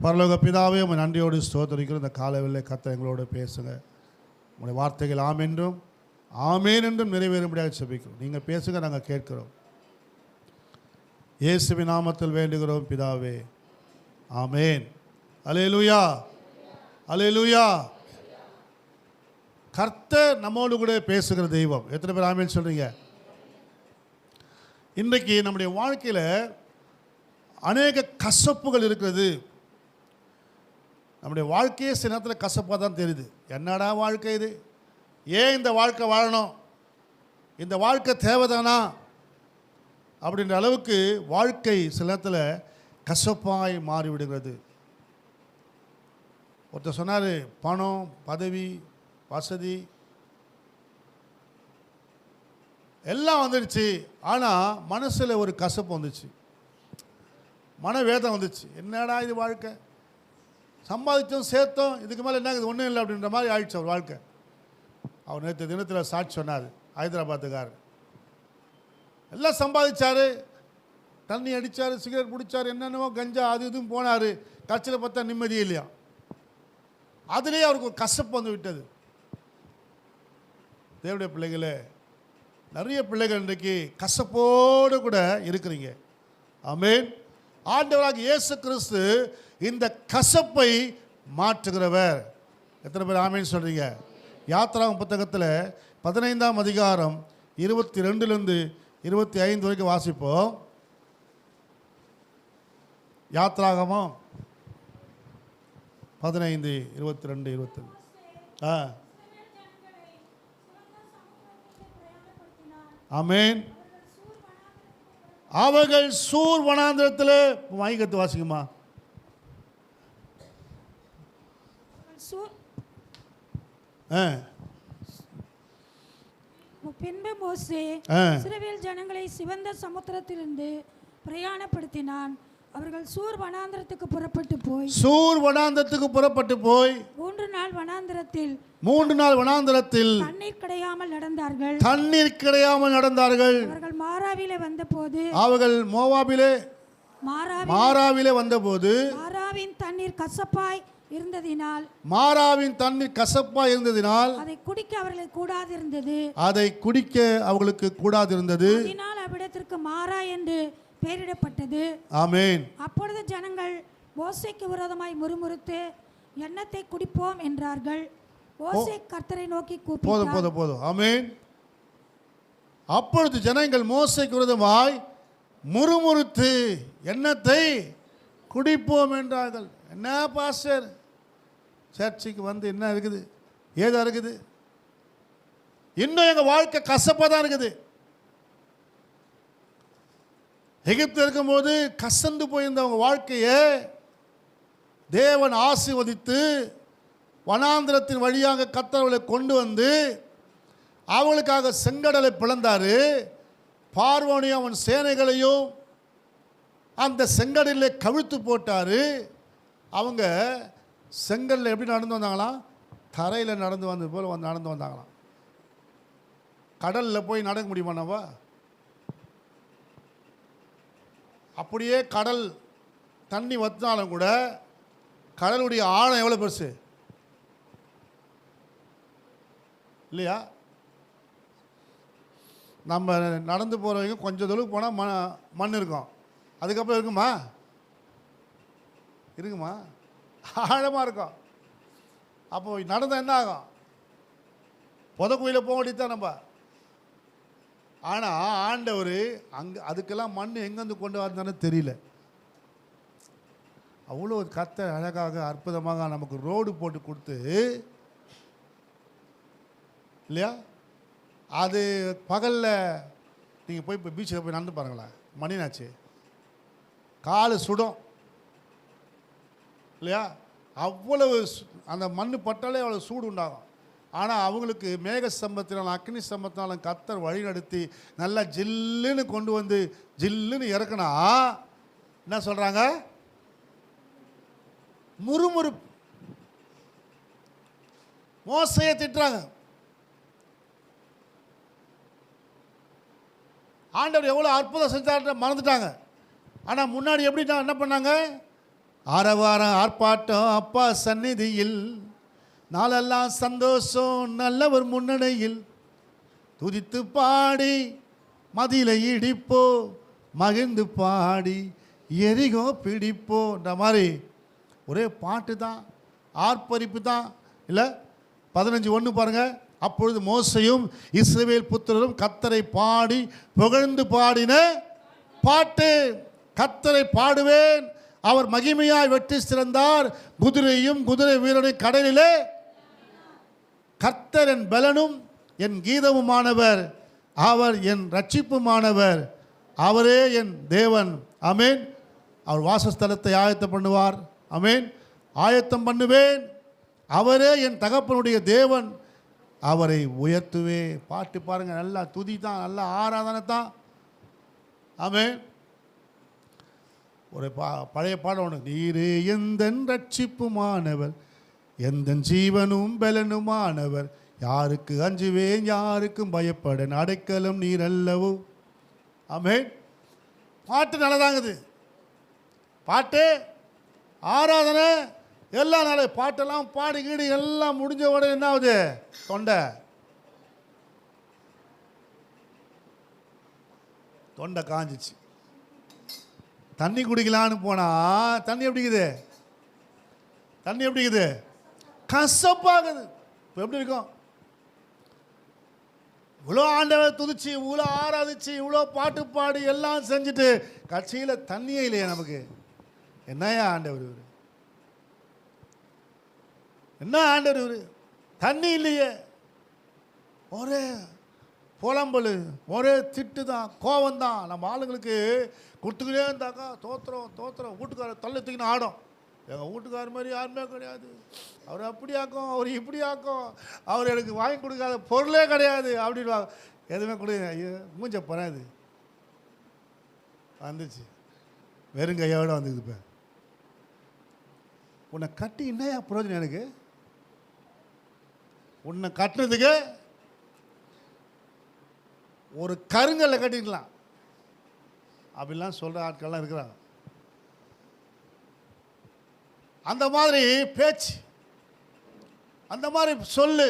பரலோக பிதாவே, உம்மை நன்றியோடு ஸ்தோத்திரிக்கிறோம். இந்த காலையிலே கர்த்தர் எங்களோடு பேசுங்க. உங்களுடைய வார்த்தைகள் ஆம் என்றும் ஆமேன் என்றும் நிறைவேறும்படியாக ஜெபிக்கிறோம். நீங்கள் பேசுங்க, நாங்கள் கேட்கிறோம். இயேசுவின் நாமத்தில் வேண்டுகிறோம் பிதாவே, ஆமேன். அல்லேலூயா, அல்லேலூயா. கர்த்தர் நம்மோடு கூட பேசுகிற தெய்வம். எத்தனை பேர் ஆமேன் சொல்றீங்க? இன்றைக்கு நம்முடைய வாழ்க்கையில் அநேக கசப்புகள் இருக்கிறது. நம்முடைய வாழ்க்கையே சில நேரத்தில் கசப்பாக தான் தெரியுது. என்னடா வாழ்க்கை இது? ஏன் இந்த வாழ்க்கை வாழணும்? இந்த வாழ்க்கை தேவைதானா அப்படின்ற அளவுக்கு வாழ்க்கை சில நேரத்தில் கசப்பாய் மாறிவிடுகிறது. ஒருத்தர் சொன்னார், பணம், பதவி, வசதி எல்லாம் வந்துடுச்சு, ஆனால் மனசில் ஒரு கசப்பு வந்துச்சு, மனவேதம் வந்துச்சு. என்னடா இது வாழ்க்கை? சம்பாதிச்சோம், சேர்த்தோம், இதுக்கு மேலே என்ன, இது ஒன்றும் இல்லை அப்படின்ற மாதிரி ஆயிடுச்சு அவர் வாழ்க்கை. அவர் நேற்று தினத்தில் சாட்சி சொன்னார். ஹைதராபாத்துக்கார் எல்லாம் சம்பாதிச்சார், தண்ணி அடித்தார், சிகரெட் பிடிச்சார், என்னென்னவோ கஞ்சா அது இதுவும் போனார். கட்சியில் பார்த்தா நிம்மதியே இல்லையா. அதுலேயே அவருக்கு ஒரு கசப்பு வந்து விட்டது. தேவனுடைய பிள்ளைகளே, நிறைய பிள்ளைகள் இன்றைக்கு கசப்போடு கூட இருக்கிறீங்க. ஆமென். ஆண்டவராக இயேசு கிறிஸ்து இந்த கசப்பை மாற்றுகிறவர். எத்தனை பேர் ஆமென் சொல்றீங்க? யாத்திராகமம் புத்தகத்தில் 15ஆம் அதிகாரம் 22லிருந்து 25 வரைக்கும் வாசிப்போம். யாத்திராகமம் 15, 22, 25. ஆமென். அவர்கள் சூர் வனாந்திரத்தில், மைக்கத்து வாசிக்குமா? பின்பு மோசே இஸ்ரவேல் ஜனங்களை சிவந்த சமுத்திரத்திலிருந்து பிரயாணப்படுத்தினான். அவர்கள் சூர் வனாந்திரத்துக்கு புறப்பட்டு போய் 3 நாள் வனாந்திரத்தில் தண்ணீர் கிடையாமல் நடந்தார்கள். அவர்கள் மாராவிலே வந்தபோது மாராவின் தண்ணீர் கசப்பாய் இருந்ததினால் அதை குடிக்க அவர்களுக்கு கூடாதிருந்தது. அதனால் அவ்விடத்திற்கு மாரா என்று பெயரிடப்பட்டது. ஆமென். அப்பொழுது ஜனங்கள் மோசேக்கு விரோதமாய் முறுமுறுத்து எண்ணத்தை குடிப்போம் என்றார்கள். மோசே கர்த்தரை நோக்கி கூப்பிட்டார். போதும். ஆமென். அப்பொழுது ஜனங்கள் மோசேக்கு விரோதமாய் முறுமுறுத்து எண்ணத்தை குடிப்போம் என்றார்கள். என்ன பாஸ்டர், சர்ச்சுக்கு வந்து என்ன இருக்குது, ஏதா இருக்குது? இன்னும் எங்கள் வாழ்க்கை கசப்பாக தான் இருக்குது. எகிப்தில் இருக்கும்போது கசந்து போயிருந்தவங்க வாழ்க்கையை தேவன் ஆசீர்வதித்து வனாந்திரத்தின் வழியாக கர்த்தர்களை கொண்டு வந்து அவளுக்காக செங்கடலை பிளந்தார். பார்வோனையும் அவன் சேனைகளையும் அந்த செங்கடலில் கவிழ்த்து போட்டார். அவங்க செங்கல்ல எப்படி நடந்து வந்தாங்களாம்? தரையில் நடந்து வந்தது போல் நடந்து வந்தாங்களாம். கடலில் போய் நடக்க முடியுமானவா? அப்படியே கடல் தண்ணி வத்தினாலும் கூட கடலுடைய ஆழம் எவ்வளோ பெருசு இல்லையா? நம்ம நடந்து போகிறவங்க கொஞ்சம் தொழுக்கு போனால் மண் இருக்கும், அதுக்கப்புறம் இருக்குமா? ஆழமாக இருக்கும். அப்போ நடந்தால் என்ன ஆகும்? புதக்குழியில் போக வேண்டியது நம்ம. ஆனால் ஆண்டவர் அதுக்கெல்லாம் மண் எங்கேருந்து கொண்டு வந்தானே தெரியல. அவ்வளோ கர்த்தர் அழகாக அற்புதமாக நமக்கு ரோடு போட்டு கொடுத்து இல்லையா? அது பகலில் நீங்கள் போய் இப்போ பீச்சில் போய் நடந்து பாருங்களேன், மணினாச்சு, காலு சுடும் இல்லையா? அவ்வளவு அந்த மண் பட்டாலே அவ்வளோ சூடு உண்டாகும். ஆனால் அவங்களுக்கு மேக ஸ்தம்பத்தினாலும் அக்னி ஸ்தம்பத்தினாலும் கர்த்தர் வழி நடத்தி நல்லா ஜில்லுன்னு கொண்டு வந்து ஜில்லுன்னு இறக்குனா என்ன சொல்கிறாங்க? முறுமுறுப்பு. மோசையை திட்டுறாங்க. ஆண்டவர் எவ்வளோ அற்புதம் செஞ்சார் மறந்துட்டாங்க. ஆனால் முன்னாடி எப்படி என்ன பண்ணாங்க? ஆரவாரம் ஆர்ப்பாட்டம் அப்பா சந்நிதியில், நாளெல்லாம் சந்தோஷம் நல்லவர் முன்னணியில், துதித்து பாடி மதிலை இடிப்போ, மகிழ்ந்து பாடி எரிகோ பிடிப்போன்ற மாதிரி ஒரே பாட்டு தான், ஆர்ப்பரிப்பு தான். இல்லை 15:1 பாருங்கள். அப்பொழுது மோசையும் இஸ்ரவேல் புத்திரரும் கர்த்தரை பாடி புகழ்ந்து பாடின பாட்டு. கர்த்தரை பாடுவேன், அவர் மகிமையாய் வெற்றி சிறந்தார், குதிரையும் குதிரை வீரனும் கடலிலே. கர்த்தர் என் பலனும் என் கீதமுமானவர், அவர் என் ரட்சிப்புமானவர், அவரே என் தேவன். ஆமேன். அவர் வாசஸ்தலத்தை ஆயத்தம் பண்ணுவார். ஆமேன். ஆயத்தம் பண்ணுவேன், அவரே என் தகப்பனுடைய தேவன், அவரை உயர்த்துவே. பாட்டு பாருங்கள், நல்லா துதி தான், நல்லா ஆராதனை தான். ஆமேன். ஒரு பழைய பாடம் ஒன்று, நீரே எந்தன் ரட்சிப்புமானவர், எந்தன் ஜீவனும் பலனுமானவர், யாருக்கு அஞ்சுவேன் யாருக்கும் பயப்பட அடைக்கலம் நீர் அல்லவோ. ஆமேன். பாட்டு நல்லதாங்குது, பாட்டு ஆராதனை எல்லாம் நல்ல. பாட்டெல்லாம் பாடி கீடி எல்லாம் முடிஞ்ச உடனே என்ன ஆகுது, தொண்டை காஞ்சிச்சு. தண்ணி குடிக்கலான்னு போனால் தண்ணி எப்படிக்குது, தண்ணி எப்படிக்குது, கசப்பாகுது. இப்போ எப்படி இருக்கும்? இவ்வளோ ஆண்டவரை துதிச்சு, இவ்வளோ ஆராதிச்சு, இவ்வளோ பாட்டு பாடி எல்லாம் செஞ்சுட்டு கட்சியில் தண்ணியே இல்லையா நமக்கு? என்னையா ஆண்டவர் இவர், என்ன ஆண்டவர் இவர், தண்ணி இல்லையே. ஒரே புலம்பல், ஒரே திட்டு தான், கோபம் தான். நம்ம ஆளுங்களுக்கு கொடுத்துக்கிட்டே இருந்தாக்கா தோத்திரம் தோத்திரம், வீட்டுக்காரர் தள்ளி தூக்கின்னு ஆடும். எங்கள் வீட்டுக்கார மாதிரி யாருமே கிடையாது, அவர் அப்படி ஆக்கும், அவர் இப்படி ஆக்கும், அவர் எனக்கு வாங்கி கொடுக்காத பொருளே கிடையாது அப்படின்வாங்க. எதுவுமே கொடுங்க, ஐயோ மூஞ்ச போறாது வந்துச்சு, வெறும் கையோட வந்துக்குது. இப்போ உன்னை கட்டி என்னையா பிரயோஜனம், எனக்கு உன்னை கட்டுறதுக்கு ஒரு கருங்கல்ல கட்டிக்கலாம் அப்படிலாம் சொல்கிற ஆட்கள்லாம் இருக்கிறாங்க. அந்த மாதிரி பேச்சு, அந்த மாதிரி சொல்லு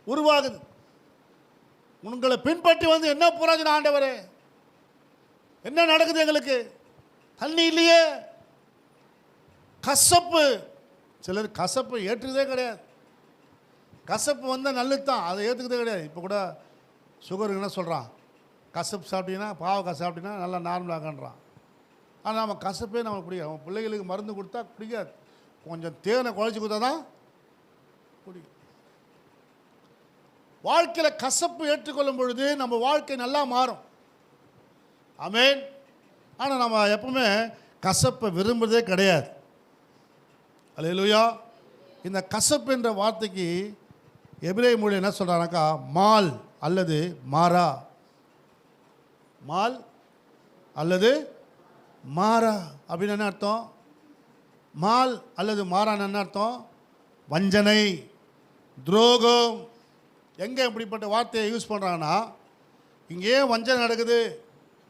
உருவாகுது. உங்களை பின்பற்றி வந்து என்ன புரோஜனம் ஆண்டவரே, என்ன நடக்குது எங்களுக்கு, தண்ணி இல்லையே. கசப்பு, சிலர் கசப்பு ஏற்றுக்கதே கிடையாது. கசப்பு வந்தால் நல்லது தான், அதை ஏற்றுக்கதே கிடையாது. இப்போ கூட சுகருக்கு என்ன சொல்கிறான், கசப்பு சாப்பிட்டீங்கன்னா, பாவக்காய் சாப்பிட்டீங்கன்னா நல்லா நார்மலாகன்றான். ஆனால் நம்ம கசப்பே நமக்கு பிடிக்காது. நம்ம பிள்ளைகளுக்கு மருந்து கொடுத்தா பிடிக்காது, கொஞ்சம் தேனை குழச்சி கொடுத்தா தான் பிடிக்கும். வாழ்க்கையில் கசப்பு ஏற்றுக்கொள்ளும் பொழுது நம்ம வாழ்க்கை நல்லா மாறும். ஆமேன். ஆனால் நம்ம எப்பவுமே கசப்பை விரும்புறதே கிடையாது. அல்லேலூயா. இந்த கசப்பு என்ற வார்த்தைக்கு எபிரேய மொழி என்ன சொல்கிறானாக்கா, மால் அல்லது மாறா. மால் அல்லது மாறா அப்படின்னு என்ன அர்த்தம்? மால் அல்லது மாறான்னு என்ன அர்த்தம்? வஞ்சனை, துரோகம். எங்கே இப்படிப்பட்ட வார்த்தையை யூஸ் பண்ணுறாங்கன்னா, இங்கே ஏன் வஞ்சனை நடக்குது,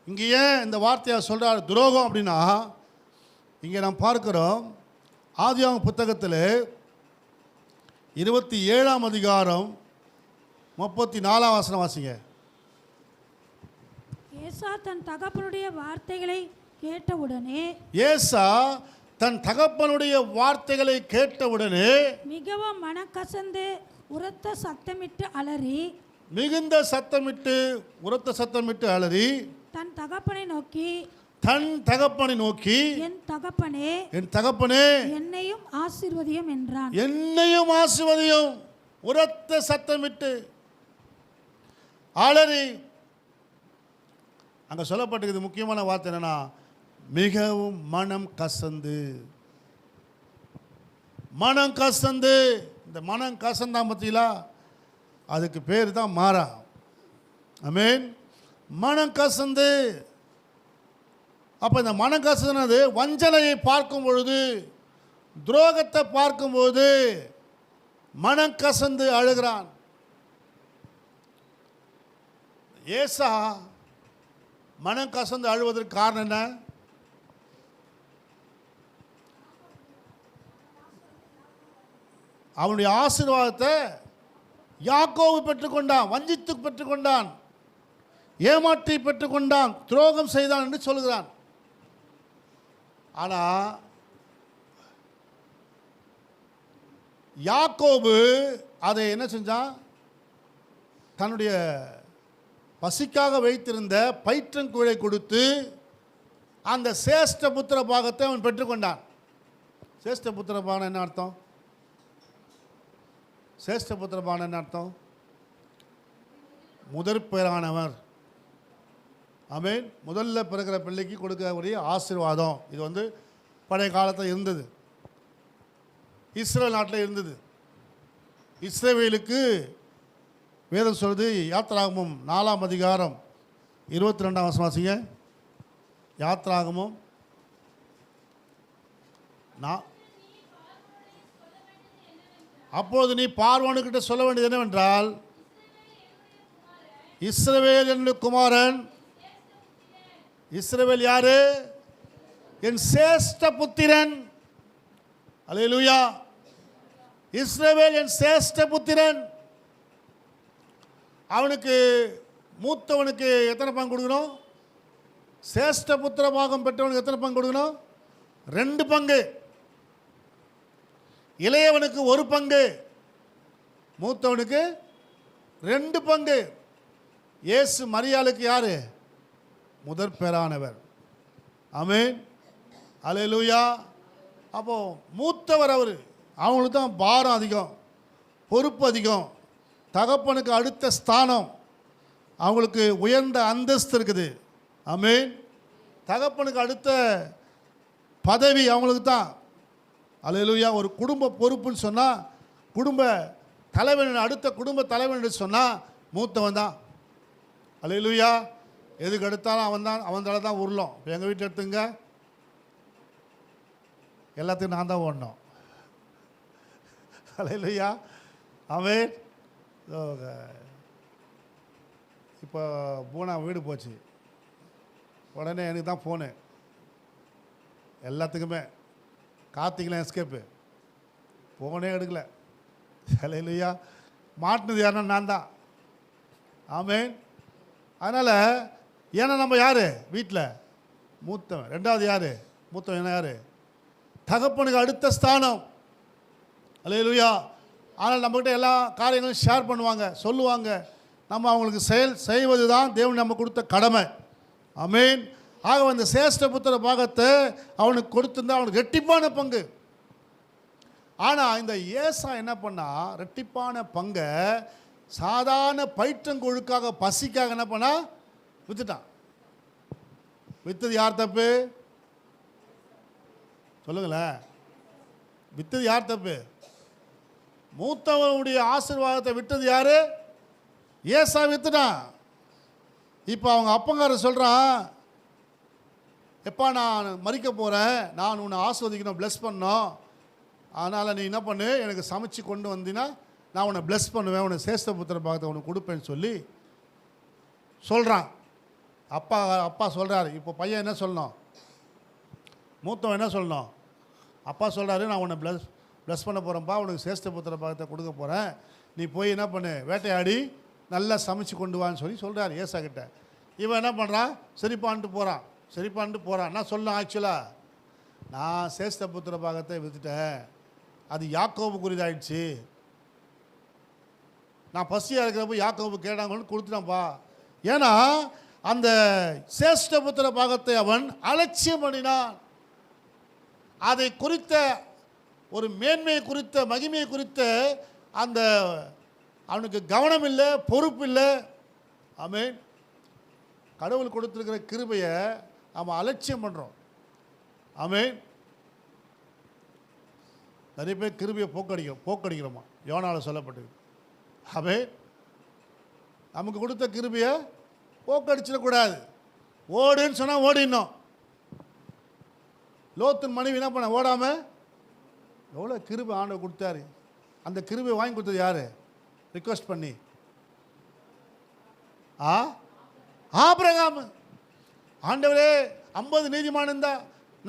இங்கே ஏன் இந்த வார்த்தையை சொல்கிறார் துரோகம் அப்படின்னா, இங்கே நாம் பார்க்குறோம் ஆதியாகம புத்தகத்தில் 27ஆம் அதிகாரம் 34ஆம் வசனம் வாசிங்க. ஏசா தன் தகப்பனுடைய வார்த்தைகளை கேட்டவுடனே, ஏசா தன் தகப்பனுடைய வார்த்தைகளை கேட்டவுடனே மிகவும் மனக்கசந்து உரத்த சத்தமிட்டு அலறி, மிகுந்த சத்தமிட்டு உரத்த சத்தமிட்டு அலறி தன் தகப்பனை நோக்கி, என் தகப்பனே என்னையும் ஆசீர்வதியும் என்றான். என்னையும் ஆசீர்வதியும். உரத்த சத்தமிட்டு அலறி. அங்கே சொல்லப்பட்டிருக்குது முக்கியமான வார்த்தை என்னன்னா, மிகவும் மனம் கசந்து. மனம் கசந்து. இந்த மனம் கசந்தா பார்த்தீங்களா, அதுக்கு பேர் தான் மாறா. ஆமென். மனம் கசந்து. அப்போ இந்த மனம் கசந்தது வஞ்சனையை பார்க்கும் பொழுது, துரோகத்தை பார்க்கும்போது மனம் கசந்து அழுகிறான். ஏசா மனம் கசந்து அழுவதற்கு காரணம் என்ன? அவனுடைய ஆசீர்வாதத்தை யாக்கோபு பெற்றுக்கொண்டான், வஞ்சித்து பெற்றுக்கொண்டான், ஏமாற்றி பெற்றுக்கொண்டான், துரோகம் செய்தான் என்று சொல்கிறான். ஆனால் யாக்கோபு அதை என்ன செஞ்சான்? தன்னுடைய பசிக்காக வைத்திருந்த பயிற்றங்குழை கொடுத்து அந்த சேஷ்ட புத்திர பாகத்தை அவன் பெற்றுக்கொண்டான். சேஷ்ட புத்திர பாகம் என்ன அர்த்தம்? சேஷ்ட புத்திர பாகம் என்ன அர்த்தம்? முதற்பேரானவர். ஆமென். முதல்ல பிறக்கிற பிள்ளைக்கு கொடுக்கக்கூடிய ஆசீர்வாதம். இது பழைய காலத்தில் இருந்தது, இஸ்ரேல் நாட்டில் இருந்தது. இஸ்ரவேலுக்கு வேதம் சொல்லுது, யாத்ராகமம் 4ஆம் அதிகாரம் 22ஆம் வசனம் வாசிங்க. யாத்ராகமம் அப்போது நீ பார்வோனுக்கிட்ட சொல்ல வேண்டியது என்னவென்றால், இஸ்ரவேல் என்னுடைய குமாரன். இஸ்ரவேல் யாரு? என் சேஷ்ட புத்திரன். அல்லேலூயா. இஸ்ரவேல் என் சேஷ்ட புத்திரன். அவனுக்கு மூத்தவனுக்கு எத்தனை பங்கு கொடுக்கணும்? சேஷ்ட புத்திர பாகம் பெற்றவனுக்கு எத்தனை பங்கு கொடுக்கணும்? 2 பங்கு. இளையவனுக்கு 1 பங்கு, மூத்தவனுக்கு 2 பங்கு. இயேசு மரியாளுக்கு யாரு? முதற்பேரானவர். ஆமென். அல்லேலூயா. அப்போ மூத்தவர் அவர். அவங்களுக்கு தான் பாரம் அதிகம், பொறுப்பு அதிகம், தகப்பனுக்கு அடுத்த ஸ்தானம், அவங்களுக்கு உயர்ந்த அந்தஸ்து இருக்குது. ஆமென். தகப்பனுக்கு அடுத்த பதவி அவங்களுக்கு தான். அல்லேலூயா. ஒரு குடும்ப பொறுப்புன்னு சொன்னால், குடும்ப தலைவன், அடுத்த குடும்ப தலைவன் சொன்னால் மூத்தவன் தான். அல்லேலூயா. எதுக்கு எடுத்தாலும் அவன் தலை தான் உருளும். இப்போ எங்கள் வீட்டில் எடுத்துங்க, எல்லாத்தையும் நான் தான் ஓடணும். அல்லேலூயா. ஆமென். இப்போ பூனா வீடு போச்சு, உடனே எனக்கு தான் ஃபோனு, எல்லாத்துக்குமே. கார்த்திகெலாம் எஸ்கேப்பு, ஃபோனே எடுக்கலை. அல்லேலூயா. மாட்டினது யாருன்னா நான் தான். ஆமென். அதனால் ஏன்னா நம்ம யார்? வீட்டில் மூத்தவன். 2வது யார்? மூத்தவன். என்ன யார்? தகப்பனுக்கு அடுத்த ஸ்தானம். அல்லேலூயா. ஆனால் நம்மக்கிட்ட எல்லா காரியங்களும் ஷேர் பண்ணுவாங்க, சொல்லுவாங்க. நம்ம அவங்களுக்கு செய்வது தான் தேவன் நம்ம கொடுத்த கடமை. ஆமென். ஆக அந்த சேஷ்ட புத்திர பாகத்தை அவனுக்கு கொடுத்துருந்தா அவனுக்கு ரெட்டிப்பான பங்கு. ஆனால் இந்த ஏசா என்ன பண்ணா? ரெட்டிப்பான பங்கை சாதாரண பயிற்றங்கொழுக்காக, பசிக்காக என்ன பண்ணா? வித்துட்டான். வித்தது யார் தப்பு? சொல்லுங்களேன். வித்தது யார் தப்பு? மூத்தவனுடைய ஆசீர்வாதத்தை விட்டது யாரு? ஏசா வித்துட்டான். இப்போ அவங்க அப்பங்காரர் சொல்கிறான், எப்பா நான் மறிக்க போகிறேன், நான் உன்னை ஆஸ்வதிக்கணும், ப்ளஸ் பண்ணணும், அதனால் நீ என்ன பண்ணு, எனக்கு சமைச்சு கொண்டு வந்தீங்கன்னா நான் உன்னை ப்ளஸ் பண்ணுவேன், உன்னை சேஷ்ட புத்திர பாகத்தை உனக்கு கொடுப்பேன்னு சொல்லி சொல்கிறான். அப்பா சொல்கிறாரு. இப்போ பையன் என்ன சொல்லணும்? மூத்தவன் என்ன சொல்லணும்? அப்பா சொல்கிறாரு, நான் உன்னை ப்ளஸ் பண்ண போகிறேன்ப்பா, உனக்கு சேஷ்ட புத்திர பாகத்தை கொடுக்க போகிறேன், நீ போய் என்ன பண்ணு, வேட்டையாடி நல்லா சமைச்சு கொண்டு வான்னு சொல்கிறார் ஏசா கிட்ட. இவன் என்ன பண்ணுறான்? சரிப்பான்ட்டு போகிறான். நான் சொல்லணும், ஆக்சுவலாக நான் சேஷ்ட புத்திர பாகத்தை விற்றுட்டேன், அது யாக்கோபுக்குரியதாயிடுச்சு, நான் பசியாக இருக்கிறப்போ யாக்கோபு கேட்டாங்கன்னு கொடுத்துட்டான்ப்பா. ஏன்னா அந்த சேஷ்ட புத்திர பாகத்தை அவன் அலட்சியம் பண்ணினான். அதை குறித்த ஒரு மேன்மையை குறித்த, மகிமையை குறித்த அந்த அவனுக்கு கவனம் இல்லை, பொறுப்பு இல்லை. ஆமென். கடவுள் கொடுத்துருக்கிற கிருபையை அவன் அலட்சியம் பண்ணுறோம். ஆமென். நிறைய பேர் கிருபையை போக்கடிக்கிறோமா, யோனால சொல்லப்பட்டது. ஆமென். நமக்கு கொடுத்த கிருபையை போக்கடிச்சிடக்கூடாது. ஓடுன்னு சொன்னால் ஓடிடணும். லோத்தின் மனைவி என்ன பண்ண? ஓடாமல் எவ்வளோ கிருபை ஆண்டவர் கொடுத்தாரு. அந்த கிருபை வாங்கி கொடுத்தது யார்? ரிக்வெஸ்ட் பண்ணி ஆபிரகாம். ஆண்டவரே 50 நீதிமான் இருந்தா,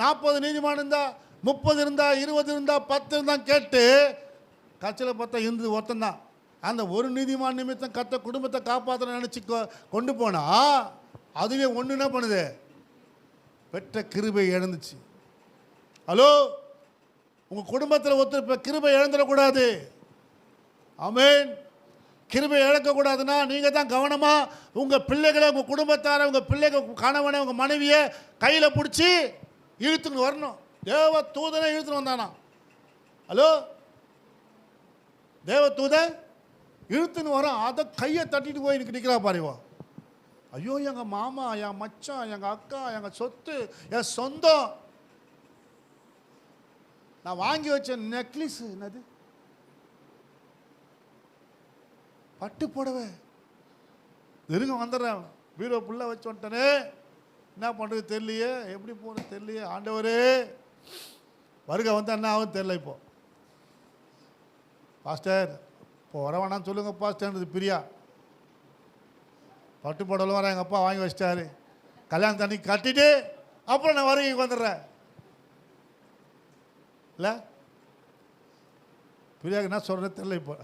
40 நீதிமான் இருந்தா, 30 இருந்தா, 20 இருந்தா, 10 இருந்தா கேட்டு கட்சியில் பார்த்தா இருந்தது ஒருத்தந்தான். அந்த ஒரு நீதிமான் நிமித்தம் கத்த குடும்பத்தை காப்பாற்ற நினச்சி கொண்டு போனால் அதுவே ஒன்று என்ன பண்ணுது, பெற்ற கிருபை இழந்துச்சு. ஹலோ, உங்கள் குடும்பத்தில் ஒருத்தர் இப்போ கிருபை இழந்துடக்கூடாது. ஆமென். கிருபை இழக்கக்கூடாதுன்னா நீங்கள் தான் கவனமாக உங்கள் பிள்ளைகளை, உங்கள் குடும்பத்தாரை, உங்கள் பிள்ளைகள், கணவனை, உங்கள் மனைவியை கையில் பிடிச்சி இழுத்துன்னு வரணும். தேவ தூதனை இழுத்துன்னு வந்தானா? ஹலோ, தேவ தூதன் இழுத்துன்னு வரோம். அதை கையை தட்டிட்டு போய் எனக்கு நிற்கிறா பாருவா. ஐயோ, எங்கள் மாமா, என் மச்சான், எங்கள் அக்கா, எங்கள் சொத்து, என் சொந்தம், நான் வாங்கி வச்ச நெக்லஸ், என்னது பட்டு புடவை, நெருங்க வந்துடுறேன், பீரோ புள்ள வச்சு வந்துட்டனே, என்ன பண்ணுறது தெரியலையே, எப்படி போகிறது தெரியலையே, ஆண்டவரே வருகை வந்தால் என்ன ஆகும் தெரியல. இப்போ பாஸ்டர் இப்போ வர வேணான்னு சொல்லுங்கள் பாஸ்டர்ன்றது பிரியா. பட்டு புடவை வர எங்கள் அப்பா வாங்கி வச்சிட்டாரு, கல்யாணம் தண்ணி கட்டிட்டு அப்புறம் நான் வருகைக்கு வந்துடுறேன். இல்லை பிரியாவுக்கு என்ன சொல்கிறது தெரியல. இப்போ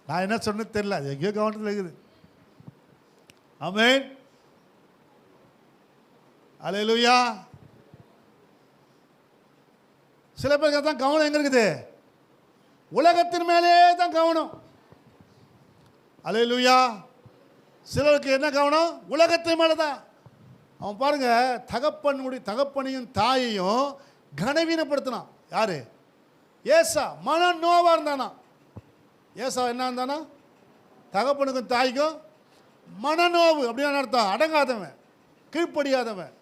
நான் என்ன சொன்னது தெரியல, அது எங்கேயோ கவனத்தில் இருக்குது. ஆமென். அல்லேலூயா. சில பேருக்கு தான் கவனம் எங்கே இருக்குது, உலகத்தின் மேலே தான் கவனம். அல்லேலூயா. சிலருக்கு என்ன கவனம், உலகத்தின் மேலே தான். அவன் பாருங்க, தகப்பனையும் தாயையும் கனவீனப்படுத்தினான். யாரு? ஏசா. மன நோவா இருந்தானா. ஏசா என்ன இருந்தானா? தகப்பனுக்கும் தாய்க்கும் மனநோவு. அப்படின்னா அர்த்தம் அடங்காதவன், கீழ்ப்படியாதவன்.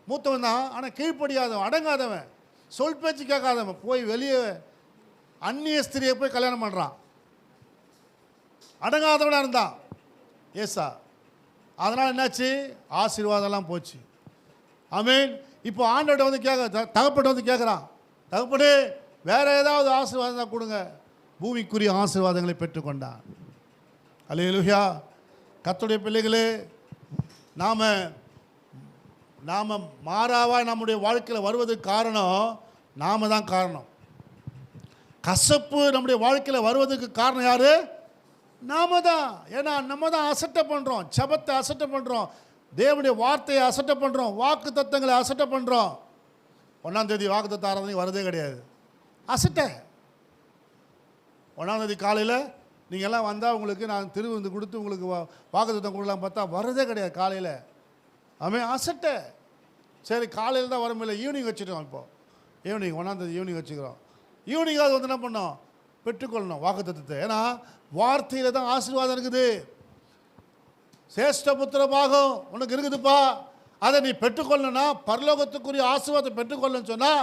மூத்தவன் தான், ஆனால் கீழ்ப்படியாதவன், அடங்காதவன், சொல் பேச்சு கேட்காதவன். போய் வெளியே அந்நிய ஸ்திரியை போய் கல்யாணம் பண்ணுறான். அடங்காதவனாக இருந்தான் ஏசா. அதனால் என்னாச்சு, ஆசீர்வாதம்லாம் போச்சு. ஆமென். இப்போ ஆண்டவர்கிட்ட வந்து தகப்பட்ட வந்து கேட்குறான், தகப்பனே வேற ஏதாவது ஆசீர்வாதம் தான் கொடுங்க. பூமிக்குரிய ஆசீர்வாதங்களை பெற்றுக்கொண்டான். அல்லேலூயா. கர்த்தருடைய பிள்ளைகளே, நாம் மாறாவாய் நம்முடைய வாழ்க்கையில் வருவதற்கு காரணம் நாம தான் காரணம். கசப்பு நம்முடைய வாழ்க்கையில் வருவதற்கு காரணம் யார்? நாம தான். ஏன்னா நம்ம தான் அசட்டை பண்ணுறோம், ஜெபத்தை அசட்டை பண்ணுறோம், தேவனுடைய வார்த்தையை அசட்டை பண்ணுறோம், வாக்கு தத்தங்களை அசட்டை பண்ணுறோம். 1ஆம் தேதி வாக்கு தத்த ஆராதனை வரதே கிடையாது, அசட்டை. 1ஆம் தேதி காலையில் நீங்கள் எல்லாம் வந்தால் உங்களுக்கு நான் திருவிருந்து கொடுத்து உங்களுக்கு வாக்கு தத்தம் கொடுக்கலாம் பார்த்தா வரதே கிடையாது காலையில். அவன் அசட்டை. சரி, காலையில் தான் வர முடியல, ஈவினிங் வச்சுட்டோம். இப்போது ஈவினிங் 1ஆம் தேதி ஈவினிங் வச்சுக்கிறோம். ஈவினிங்காவது வந்து என்ன பண்ணோம், பெற்றுக்கொள்ளணும் வாக்கு தத்தத்தை. ஏன்னா வார்த்தையில் தான் ஆசீர்வாதம் இருக்குது. சேஷ்ட புத்திர பாகம் உனக்கு இருக்குதுப்பா, அதை நீ பெற்றுக்கொள்ளணும்னா, பரலோகத்துக்குரிய ஆசீர்வாதத்தை பெற்றுக்கொள்ளணும்னு சொன்னால்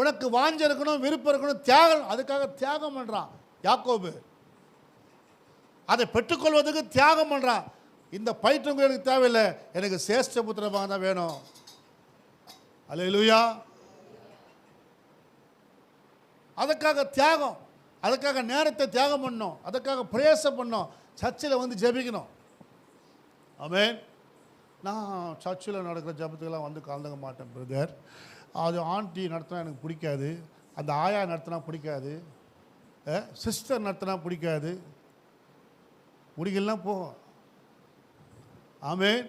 உனக்கு வாஞ்ச இருக்கணும், விருப்பம் இருக்கணும், தியாகம். அதுக்காக தியாகம் பண்ணுறான் யாக்கோபு. அதை பெற்றுக்கொள்வதுக்கு தியாகம் பண்ணுறான். இந்த பயிற்று எனக்கு தேவையில்லை, எனக்கு சேஷ்ட புத்திர பாகம் தான் வேணும். அல்லேலூயா. அதுக்காக தியாகம், அதுக்காக நேரத்தை தியாகம் பண்ணணும், அதுக்காக பிரயாசம் பண்ணணும், சர்ச்சில் வந்து ஜெபிக்கணும். ஆமென். நான் சர்ச்சில் நடக்கிற ஜெபத்துக்கெல்லாம் வந்து கலந்துக்க மாட்டேன் பிரதர். அது ஆண்டி நடத்தினா எனக்கு பிடிக்காது, அந்த ஆயா நடத்தினா பிடிக்காது, சிஸ்டர் நடத்தினா பிடிக்காது, முடிக்கலாம் போகும். ஆமென்.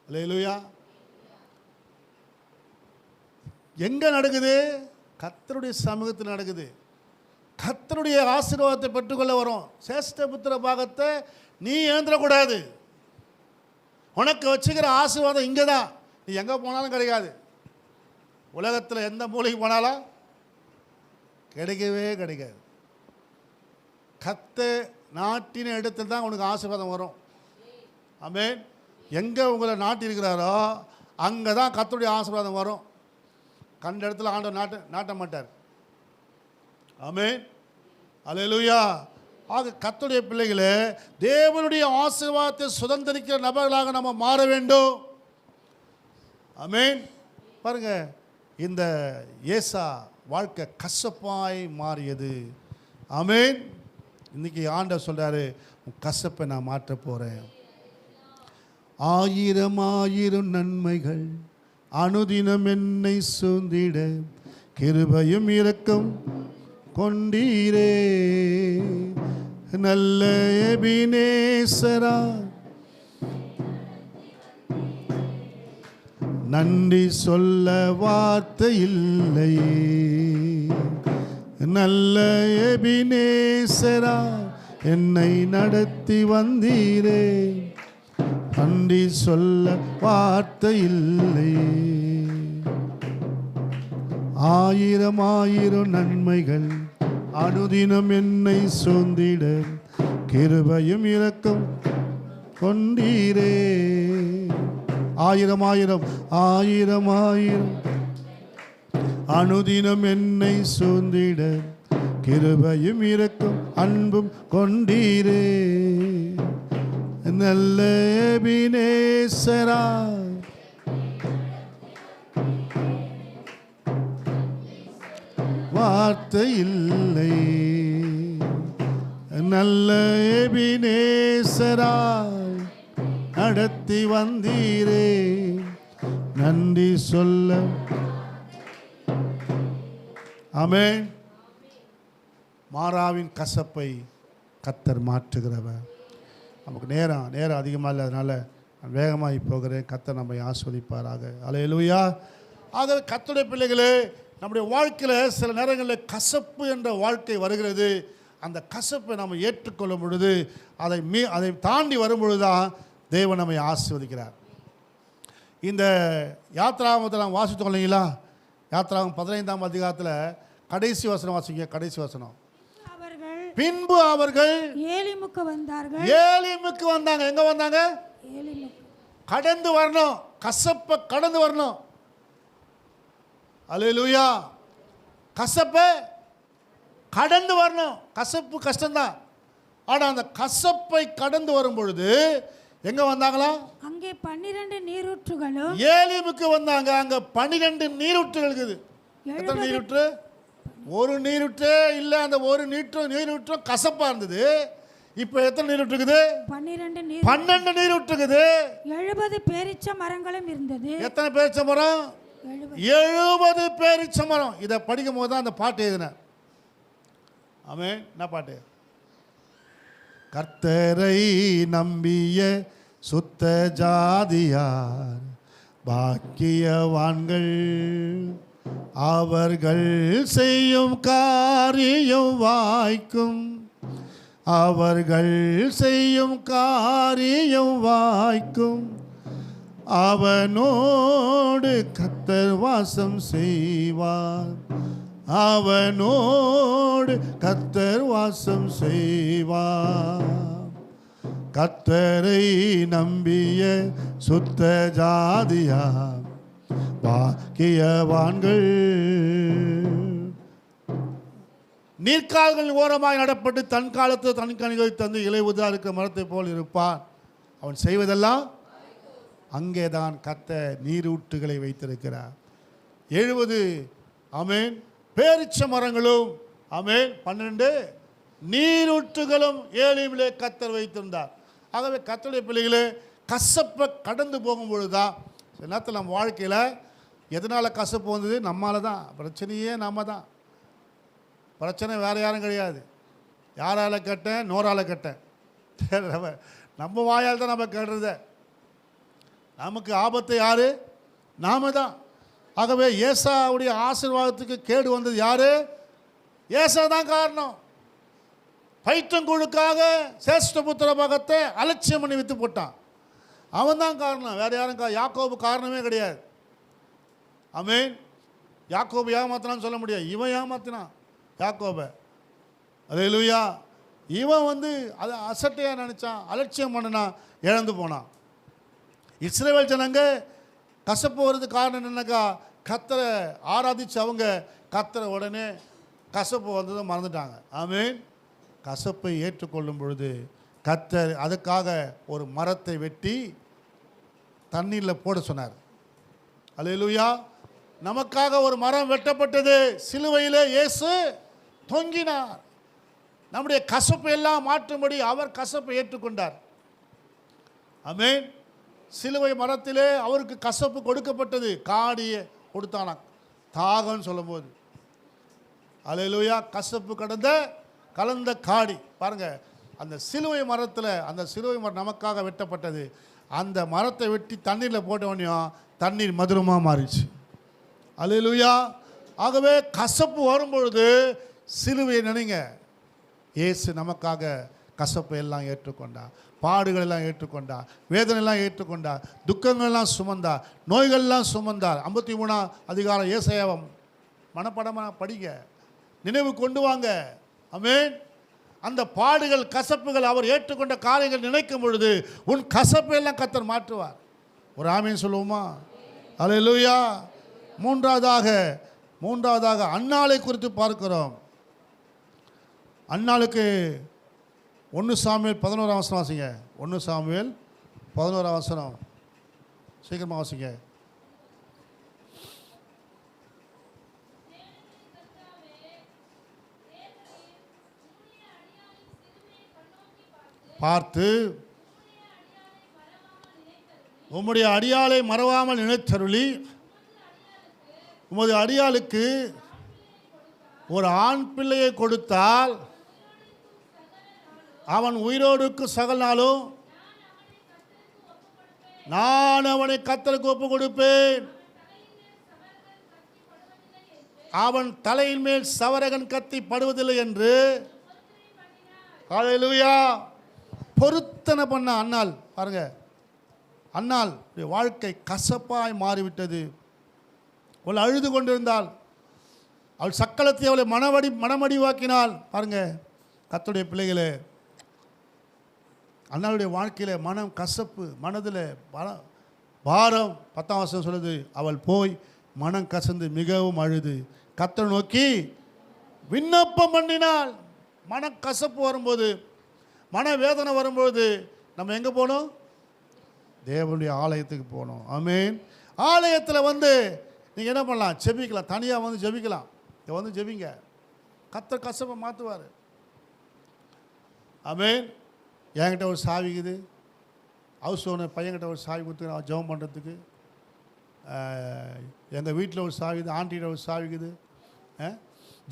அல்லேலூயா. எங்கே நடக்குது? கர்த்தருடைய சமூகத்தில் நடக்குது. கர்த்தருடைய ஆசீர்வாதத்தை பெற்றுக்கொள்ள வரும். சேஷ்ட புத்திர பாகத்தை நீ ஏந்திரக்கூடாது. உனக்கு வச்சுக்கிற ஆசீர்வாதம் இங்கே தான், நீ எங்கே போனாலும் கிடைக்காது. உலகத்தில் எந்த மூலைக்கு போனாலும் கிடைக்கவே கிடைக்காது. கர்த்தர் நாட்டின இடத்துல தான் உனக்கு ஆசீர்வாதம் வரும். ஆமென். எங்கே உங்களை நாட்டிருக்கிறாரோ அங்கே தான் கர்த்தருடைய ஆசீர்வாதம் வரும். கண்ட இடத்துல ஆண்டவர் நாட்ட மாட்டார். ஆமென். அல்லேலூயா. ஆக கர்த்தருடைய பிள்ளைகளே, தேவனுடைய ஆசீர்வாதத்தை சுதந்திரிக்கிற நபர்களாக நம்ம மாற வேண்டும். ஆமென். பாருங்க, இந்த ஏசா வாழ்க்கை கசப்பாய் மாறியது. ஆமென். இன்னைக்கு ஆண்டவர் சொல்றாரு, கசப்பை நான் மாற்ற போறேன். 1000 நன்மைகள் அனுதினம் என்னை சூழ்ந்திட கிருபையும் இரக்கம் கொண்டீரே. நல்ல எபினேசரா நன்றி சொல்ல வார்த்தை இல்லையே. நல்ல எபினேசரா என்னை நடத்தி வந்தீரே. நன்றி சொல்ல வார்த்தை இல்லையே. ஆயிரம் ஆயிரம் நன்மைகள் அனுதினம் என்னை சூழ்ந்திட கிருபையும் இரக்கம் கொண்டீரே. ஆயிரம் ஆயிரம் ஆயிரம் ஆயிரம் அனுதினம் என்னை சூழ்ந்திட கிருபையும் இரக்கம் அன்பும் கொண்டீரே. நல்ல எபினேசரா வார்த்தை இல்லை. நல்ல எபினேசரா நடத்தி வந்தீரே. நன்றி சொல்ல. ஆமென். மாறாவின் கசப்பை கர்த்தர் மாற்றுகிறவர். நமக்கு நேரம் அதிகமாக இல்லை, அதனால் நான் வேகமாகி போகிறேன். கர்த்தர் நம்மை ஆஸ்வதிப்பாராக. அல்லேலூயா. ஆகவே கர்த்தருடைய பிள்ளைகளே, நம்முடைய வாழ்க்கையில் சில நேரங்களில் கசப்பு என்ற வாழ்க்கை வருகிறது. அந்த கசப்பை நம்ம ஏற்றுக்கொள்ளும் பொழுது அதை தாண்டி வரும் பொழுது தான் தேவன் நம்மை ஆசீர்வதிக்கிறார். இந்த யாத்ராகமத்தை நாம் வாசித்தோம் இல்லைங்களா? யாத்ராகமம் 15ஆம் அதிகாரத்தில் கடைசி வசனம் வாசிங்க. கடைசி வசனம். பின்பு அவர்கள் ஏலிமுக்கு வந்தார்கள். ஏலிமுக்கு வந்தாங்க. எங்க வந்தாங்க? கடந்து வரணும். கசப்பை கடந்து வரணும். அல்லேலூயா. கசப்பை கடந்து வரணும். கசப்பு கஷ்டம்தான். ஆனால் அந்த கசப்பை கடந்து வரும் பொழுது எங்க வந்தாங்களா? அங்கே 12 நீரூற்றுகளும். ஏலிமுக்கு வந்தாங்க. அங்க 12 நீரூற்றுகள் இருக்குது. எத்தனை நீரூற்று? ஒரு நீரூற்றே இல்லை. அந்த ஒரு நீரூற்றும் கசப்பா இருந்தது. இப்போ எத்தனை நீரூற்று இருக்குது? 12 நீரூற்று இருக்குது. 70 பேரீச்ச மரங்களும் இருந்தது. எத்தனை பேரீச்ச மரம்? 70 பேரீச்ச மரம். இதை படிக்கும் போது தான் அந்த பாட்டு எழுதினேன். ஆமென். என்ன பாட்டு? கர்த்தரை நம்பிய சுத்த ஜாதியார் பாக்கியவான்கள், அவர்கள் செய்யும் காரியம் வாய்க்கும். அவர்கள் செய்யும் காரியம் வாய்க்கும். அவனோடு கர்த்தர் வாசம் செய்வார். அவனோடு கர்த்தர் வாசம் செய்வார். கர்த்தரை நம்பிய சுத்த ஜாதியார் பாக்கியவான்கள். நீர்க்கால்கள் ஓரமாய் நடப்பட்டு தன் காலத்து தன் கனிகளை தந்து இலையுதா இருக்கிற மரத்தை போல் இருப்பான். அவன் செய்வதெல்லாம் அங்கேதான் கர்த்தர் நீரூற்றுகளை வைத்திருக்கிறார். 70 ஆமென் பேரீச்ச மரங்களும் ஆமென் 12 நீரூற்றுகளும் ஏலிமிலே கர்த்தர் வைத்திருந்தார். ஆகவே கர்த்தருடைய பிள்ளைகளே, கசப்பை கடந்து போகும்பொழுது தான் சில நேரத்தில் நம்ம வாழ்க்கையில் எதனால் கசப்பு வந்தது? நம்மால தான். பிரச்சனையே நம்ம தான். பிரச்சனை வேறு யாரும் கிடையாது. யாரால் கேட்டேன்? நோரால் கேட்டேன். நம்ம வாயால் தான் நம்ம கேட்டுறத. நமக்கு ஆபத்து யார்? நாம தான். ஆகவே ஏசாவுடைய ஆசீர்வாதத்துக்கு கேடு வந்தது யார்? ஏசா தான் காரணம். பைத்தங்குழுக்காக சேஷ்டபுத்திர பாகத்தை அலட்சியம் பண்ணி விற்று போட்டான். அவன் தான் காரணம், வேறு யாரும் யாக்கோபு காரணமே கிடையாது. ஆமென். யாக்கோபு ஏமாத்தினான்னு சொல்ல முடியாது. இவன் ஏமாத்தினான் யாக்கோபை. அல்லேலூயா. இவன் அதை அசட்டையாக நினச்சான், அலட்சியம் பண்ணினான், இழந்து போனான். இஸ்ரவேல் ஜனங்க கசப்பு வருது காரணம் என்னன்னாக்கா, கர்த்தரை ஆராதிச்சு அவங்க கர்த்தரை உடனே கசப்பு வந்ததை மறந்துட்டாங்க. ஆமென். கசப்பை ஏற்றுக்கொள்ளும் பொழுது கர்த்தர் அதுக்காக ஒரு மரத்தை வெட்டி தண்ணீரில் போட சொன்னார். அல்லேலூயா. நமக்காக ஒரு மரம் வெட்டப்பட்டது. சிலுவையிலே இயேசு தொங்கினார். நம்முடைய கசப்பை எல்லாம் மாற்றும்படி அவர் கசப்பை ஏற்றுக்கொண்டார். ஆமென். சிலுவை மரத்திலே அவருக்கு கசப்பு கொடுக்கப்பட்டது. காடியை கொடுத்தானா தாகம்னு சொல்லும் போது அல்லேலூயா. கசப்பு கலந்த காடி பாருங்க. அந்த சிலுவை மரத்தில், அந்த சிலுவை மரம் நமக்காக வெட்டப்பட்டது. அந்த மரத்தை வெட்டி தண்ணீரில் போட்ட உடனே தண்ணீர் மதுரமாக மாறிச்சு. அல்லேலூயா. ஆகவே கசப்பு வரும்பொழுது சிலுவையை நினைங்க. இயேசு நமக்காக கசப்பை எல்லாம் ஏற்றுக்கொண்டார், பாடுகள் எல்லாம் ஏற்றுக்கொண்டார், வேதனை எல்லாம் ஏற்றுக்கொண்டார், துக்கங்கள் எல்லாம் சுமந்தார், நோய்கள் எல்லாம் சுமந்தார். 53ஆம் அதிகாரம் ஏசாயாவை மனப்படமாக படிங்க, நினைவு கொண்டு வாங்க. ஆமென். அந்த பாடுகள் கசப்புகள் அவர் ஏற்றுக்கொண்ட காரியங்கள் நினைக்கும் பொழுது உன் கசப்பை எல்லாம் கர்த்தர் மாற்றுவார். ஒரு ஆமீன் சொல்லுவோமா? அல்லேலூயா. மூன்றாவதாக அன்னாளை குறித்து பார்க்கிறோம். அன்னாளுக்கு 1 சாமுவேல் 11ஆம் வசனம் வாசிங்க. 1 சாமுவேல் 11ஆம் வசனம் சீக்கிரமாக வாசிங்க. பார்த்து உம்முடைய அடியாளை மறவாமல் நினைத்தருளி உமது அடியாளுக்கு ஒரு ஆண் பிள்ளையை கொடுத்தால் அவன் உயிரோடுக்கு சகல நாளும் நான் அவனை கர்த்தருக்கு ஒப்பு கொடுப்பேன். அவன் தலையின் மேல் சவரகன் கத்தி படுவதில்லை என்று. ஹல்லேலூயா. பொருத்தனை பண்ண அன்னாள் பாருங்க. அன்னாள் வாழ்க்கை கசப்பாய் மாறிவிட்டது. அவள் அழுது கொண்டிருந்தாள். அவள் சக்களத்தை அவளை மனமடிவாக்கினாள். பாருங்க கர்த்தருடைய பிள்ளைகளே, அன்னாளுடைய வாழ்க்கையில் மனம் கசப்பு, மனதில் பாரம். 10ஆம் வசனம் சொல்லுது, அவள் போய் மனம் கசந்து மிகவும் அழுது கர்த்தரை நோக்கி விண்ணப்பம் பண்ணினாள். மன கசப்பு வரும்போது, மன வேதனை வரும்போது நம்ம எங்கே போகணும்? தேவனுடைய ஆலயத்துக்கு போகணும். ஆமென். ஆலயத்தில் வந்து நீங்கள் என்ன பண்ணலாம்? ஜெபிக்கலாம். தனியாக வந்து ஜெபிக்கலாம். வந்து ஜெபிங்க. கர்த்தர் கசப்பை மாற்றுவார். ஆமென். என்கிட்ட ஒரு சாவிக்குது, ஹவுஸ் ஓனர் பையன்கிட்ட ஒரு சாவி கொடுத்துக்கிறேன் ஜெபம் பண்ணுறதுக்கு. எங்கள் வீட்டில் ஒரு சாவிக்குது, ஆண்டிகிட்ட ஒரு சாவிக்குது.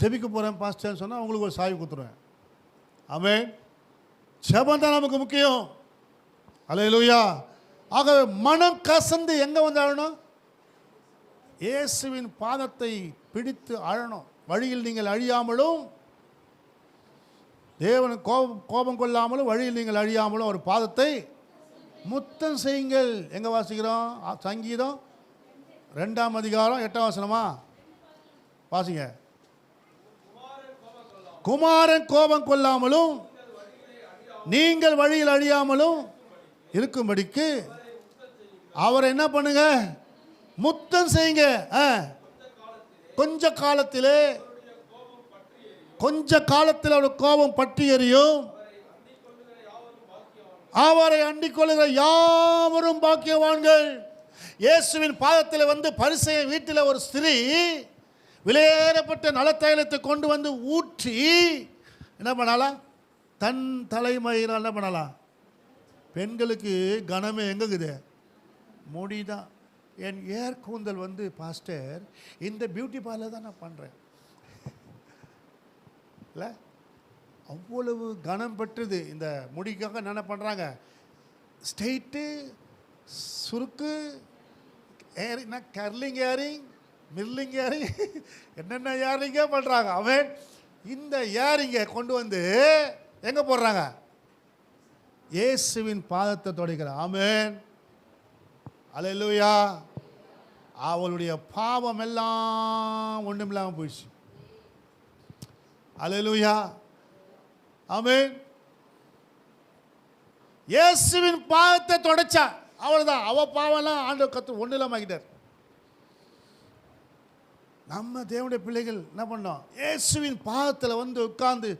ஜெபிக்க போகிறேன் பாஸ்டர்னு சொன்னால் அவங்களுக்கு ஒரு சாவி கொடுத்துருவேன். ஆமென். ஜெபம் தான் நமக்கு முக்கியம். அல்லேலூயா. ஆகவே மனம் கசந்து எங்கே வந்து அழணும்? இயேசுவின் பாதத்தை பிடித்து அழணும். வழியில் நீங்கள் அழியாமலும், தேவன் கோபம் கொள்ளாமலும், வழியில் நீங்கள் அழியாமலும் ஒரு பாதத்தை முத்தம் செய்யுங்கள். எங்கே வாசிக்கிறோம்? சங்கீதம் 2ஆம் அதிகாரம் 8ஆம் வசனமா வாசிங்க. குமாரன் கோபம் கொள்ளாமலும் நீங்கள் வழியில் அழியாமலும் இருக்கும்படிக்கு அவரை என்ன பண்ணுங்க? முத்தம் செய்யுங்க. கொஞ்ச காலத்தில் அவர் கோபம் பற்றி எரியும். அவரை அண்டிக் கொள்ளுகிற யாவரும் பாக்கியவான்கள். இயேசுவின் பாதத்தில் வந்து பரிசேயன் வீட்டில் ஒரு ஸ்திரீ விலையேறப்பட்ட நலத்தைலத்தை கொண்டு வந்து ஊற்றி என்ன பண்ணலாம்? தன் தலைமையினால் என்ன பண்ணலாம்? பெண்களுக்கு கனமே எங்குது? முடிதான். என் ஏர் கூந்தல் வந்து பாஸ்டர் இந்த பியூட்டி பார்லர் தான் நான் பண்ணுறேன் இல்லை, அவ்வளவு கனம் பெற்றது இந்த முடிக்காக என்ன பண்ணுறாங்க? ஸ்ட்ரெயிட்டு, சுருக்கு, ஏரிங்னா கர்லிங் ஏரிங், மில்லிங் ஏரிங், என்னென்ன ஏரிங்கே பண்ணுறாங்க. அவன் இந்த ஏரிங்கை கொண்டு வந்து எங்கே போடுறாங்க? இயேசுவின் பாதத்தை துடைக்கிறார். ஆமென். அல்லேலூயா. அவளுடைய பாவம் எல்லாம் ஒன்றும் இல்லாமல் போயிடுச்சு. அல்லேலூயா. ஆமென். இயேசுவின் பாதத்தை தொடச்சா அவ்வளோதான். அவ பாவம்லாம் ஆண்டவர் கத்து ஒன்றும் இல்லாமல் ஆகிட்டார். நம்ம தேவனுடைய பிள்ளைகள் என்ன பண்ணோம்? இயேசுவின் பாதத்தில் வந்து உட்கார்ந்து,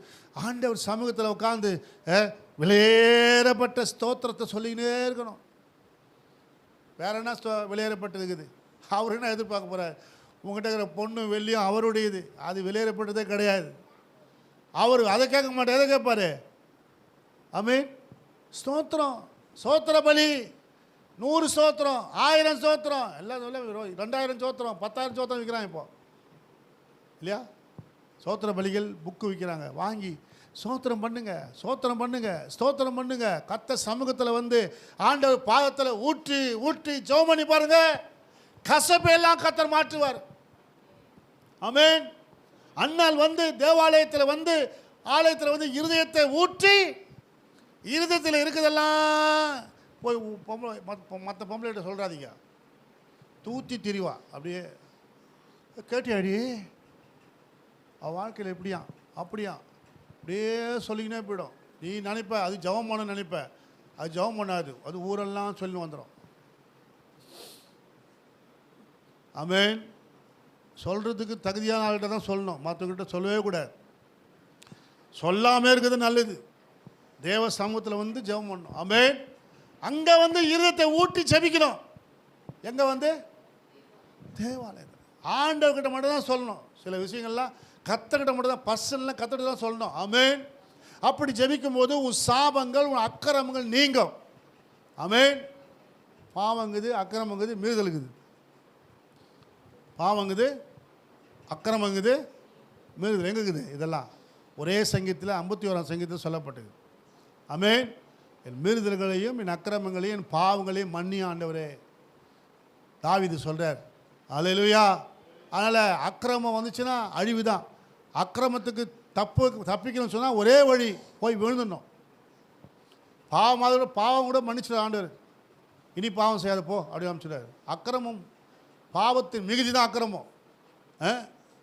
ஆண்டவர் சமூகத்தில் உட்கார்ந்து விலையேறப்பட்ட ஸ்தோத்திரத்தை சொல்லிக்கினே இருக்கணும். வேற என்ன விலையேறப்பட்டு இருக்குது? அவர் என்ன எதிர்பார்க்க போகிறார்? உங்கள்கிட்ட இருக்கிற பொண்ணு வெள்ளியும் அவருடையது, அது விலையேறப்பட்டதே கிடையாது. அவர் அதை கேட்க மாட்டார். எதை கேட்பார்? ஆமென். ஸ்தோத்திரம், சோத்திர பலி, 100 சோத்திரம், 1000 சோத்திரம், எல்லாம் சொல்ல 2000 சோத்திரம், 10,000 சோத்திரம் விற்கிறான் இப்போ இல்லையா? ஸ்தோத்திர பலிகள் புக்கு விற்கிறாங்க, வாங்கி ஸ்தோத்திரம் பண்ணுங்க, ஸ்தோத்திரம் பண்ணுங்க, ஸ்தோத்திரம் பண்ணுங்க. கர்த்தர் சமூகத்தில் வந்து ஆண்டவர் பாதத்தில் ஊற்றி ஊற்றி ஜெபம் பண்ணி பாருங்க, கசப்பையெல்லாம் கர்த்தர் மாற்றுவார். ஆமென். அண்ணால் வந்து தேவாலயத்தில் வந்து ஆலயத்தில் வந்து இருதயத்தை ஊற்றி இருதயத்தில் இருக்கிறதெல்லாம் போய் பொம்பளை மற்ற பொம்பளைகிட்ட சொல்கிறாதீங்க, தூத்தி திரிவா. அப்படியே கேட்டியாடி அவள் வாழ்க்கையில் எப்படியா அப்படியா அப்படியே சொல்லிக்கினே போயிடும். நீ நினைப்ப அது ஜெபம் பண்ண நினைப்ப, அது ஜெபம் பண்ணாது, அது ஊரெல்லாம் சொல்லி வந்துடும். ஆமென். சொல்கிறதுக்கு தகுதியான ஆள்கிட்ட தான் சொல்லணும், மற்றவங்ககிட்ட சொல்லவே கூடாது. சொல்லாமல் இருக்கிறது நல்லது. தேவ சமூகத்தில் வந்து ஜெபம் பண்ணணும். ஆமென். அங்கே வந்து இருதயத்தை ஊட்டி ஜெபிக்கணும். எங்கே வந்து தேவாலயத்தில் ஆண்டவர்கிட்ட மட்டும் தான் சொல்லணும். சில விஷயங்கள்லாம் கர்த்தர்கிட்ட மட்டும் தான், பர்சனலாக கர்த்தர்கிட்ட தான் சொல்லணும். ஆமென். அப்படி ஜெபிக்கும் போது உன் சாபங்கள் உன் அக்கிரமங்கள் நீங்கும். ஆமென். பாவங்குது, அக்கிரமங்குது, மீறுதலுக்குது. பாவங்குது, அக்கிரமங்குது, மீறுதல் எங்குக்குது. இதெல்லாம் ஒரே சங்கீதத்தில் 51ஆம் சங்கீதத்தில் சொல்லப்பட்டது. ஆமென். என் மீறுதல்களையும் என் அக்கிரமங்களையும் என் பாவங்களையும் மன்னி ஆண்டவரே. தாவீது சொல்கிறார். அல்லேலூயா. அதனால் அக்கிரமம் வந்துச்சுன்னா அழிவு தான். அக்கிரமத்துக்கு தப்பிக்கணும்னு சொன்னால் ஒரே வழி போய் விழுந்துடணும். பாவம் கூட மன்னிச்சிட ஆண்டவர். இனி பாவம் செய்யாத போ அப்படி அமைச்சிடாரு. அக்கிரமம் பாவத்தின் மிகுதி தான் அக்கிரமம்.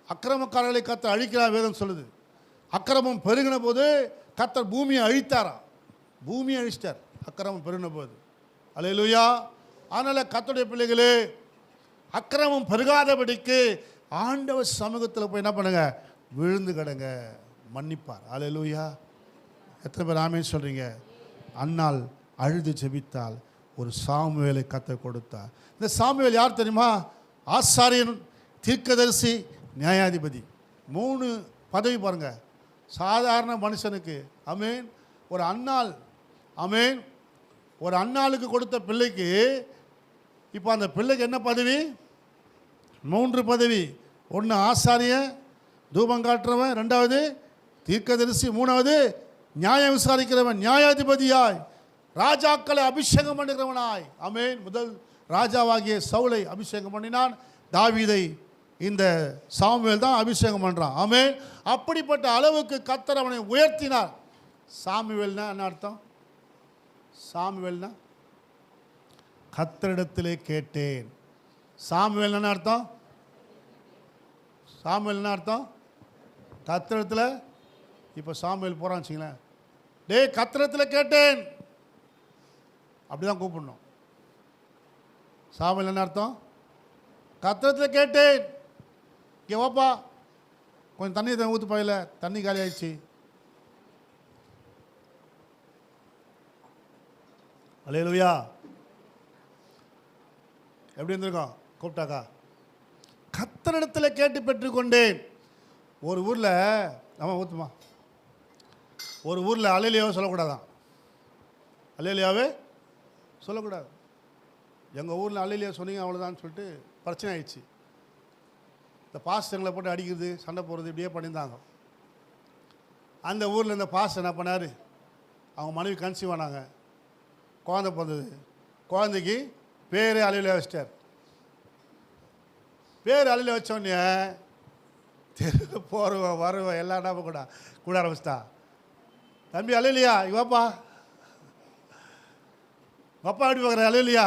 அக்கிரமக்காரர்களை கர்த்தர் அழிக்கிறார் வேதம் சொல்லுது. அக்கிரமம் பெருகின போது கர்த்தர் பூமியை அழித்தாராம். பூமியை அழிச்சிட்டார் அக்கிரமம் பெருகின போது. அல்லேலூயா. அதனால் கர்த்தருடைய பிள்ளைகளே, அக்கிரமம் பெருகாதபடிக்கு ஆண்டவர் சமூகத்தில் போய் என்ன பண்ணுங்க, விழுந்து கிடங்க, மன்னிப்பார். அல்லேலூயா. எத்தனை பேர் ஆமென் சொல்கிறீங்க? அன்னாள் அழுது ஜெபித்தால் ஒரு சாமுவேலை கர்த்தர் கொடுத்தார். இந்த சாமுவேல் யார் தெரியுமா? ஆசாரியன், தீர்க்கதரிசி, நியாயாதிபதி. 3 பதவி பாருங்க சாதாரண மனுஷனுக்கு. ஆமென். ஒரு அன்னாள், ஆமென், ஒரு அன்னாளுக்கு கொடுத்த பிள்ளைக்கு இப்போ அந்த பிள்ளைக்கு என்ன பதவி? 3 பதவி. 1 ஆசாரியன், தூபம் காட்டுறவன், 2வது தீர்க்கதரிசி, 3வது நியாயம் விசாரிக்கிறவன், நியாயாதிபதியாய் ராஜாக்களை அபிஷேகம் பண்ணுகிறவனாய். ஆமென். முதல் ராஜாவாகிய சவுலை அபிஷேகம் பண்ணினான். தாவீதை இந்த சாமுவேல் தான் அபிஷேகம் பண்ணுறான். ஆமென். அப்படிப்பட்ட அளவுக்கு கர்த்தர் அவனை உயர்த்தினார். சாமுவேல்னா என்ன அர்த்தம்? சாமுவேல்னா கர்த்தரிடத்திலே கேட்டேன். சாமுவேல் என்ன அர்த்தம்? சாமுவேல் என்ன அர்த்தம்? கர்த்தரிடத்தில். இப்போ சாமுவேல் போகிறான்னு வச்சுங்களேன், டேய் கர்த்தரிடத்தில் கேட்டேன் அப்படி தான் கூப்பிடணும். சாமுவேல் என்ன அர்த்தம்? கர்த்தரிடத்தில் கேட்டேன். இங்கே வாப்பா, கொஞ்சம் தண்ணி ஊற்று பாயில, தண்ணி காலி ஆயிடுச்சு. அல்லேலூயா. எப்படி இருந்திருக்கோம் கூப்பிட்டாக்கா? கர்த்தரிடத்தில் கேட்டு பெற்றுக்கொண்டேன். ஒரு ஊரில் ஆமாம் ஊற்றுமா, ஒரு ஊரில் அல்லேலூயாவே சொல்லக்கூடாதான். அல்லேலூயாவே சொல்லக்கூடாது. எங்கள் ஊரில் அல்லேலூயா சொன்னீங்க அவ்வளோதான் சொல்லிட்டு பிரச்சனை ஆயிடுச்சு. இந்த பாஸ்டர்களை போட்டு அடிக்கிறது, சண்டை போடுறது, இப்படியே பண்ணியிருந்தாங்க. அந்த ஊரில் இந்த பாஸ்டர் என்ன பண்ணார், அவங்க மனைவி கன்சீவ் ஆனாங்க, குழந்தை பிறந்தது. குழந்தைக்கு பேர் அல்லேலூயா வச்சிட்டார். பேர் அல்லேலூயா வச்சோடனே தெருவில் போகிறவன் வருவன் எல்லாம் என்ன கூட ஆரம்பிச்சிட்டா. தம்பி அல்லேலூயா, இவாப்பா அப்பா எப்படி பார்க்குற அல்லேலூயா.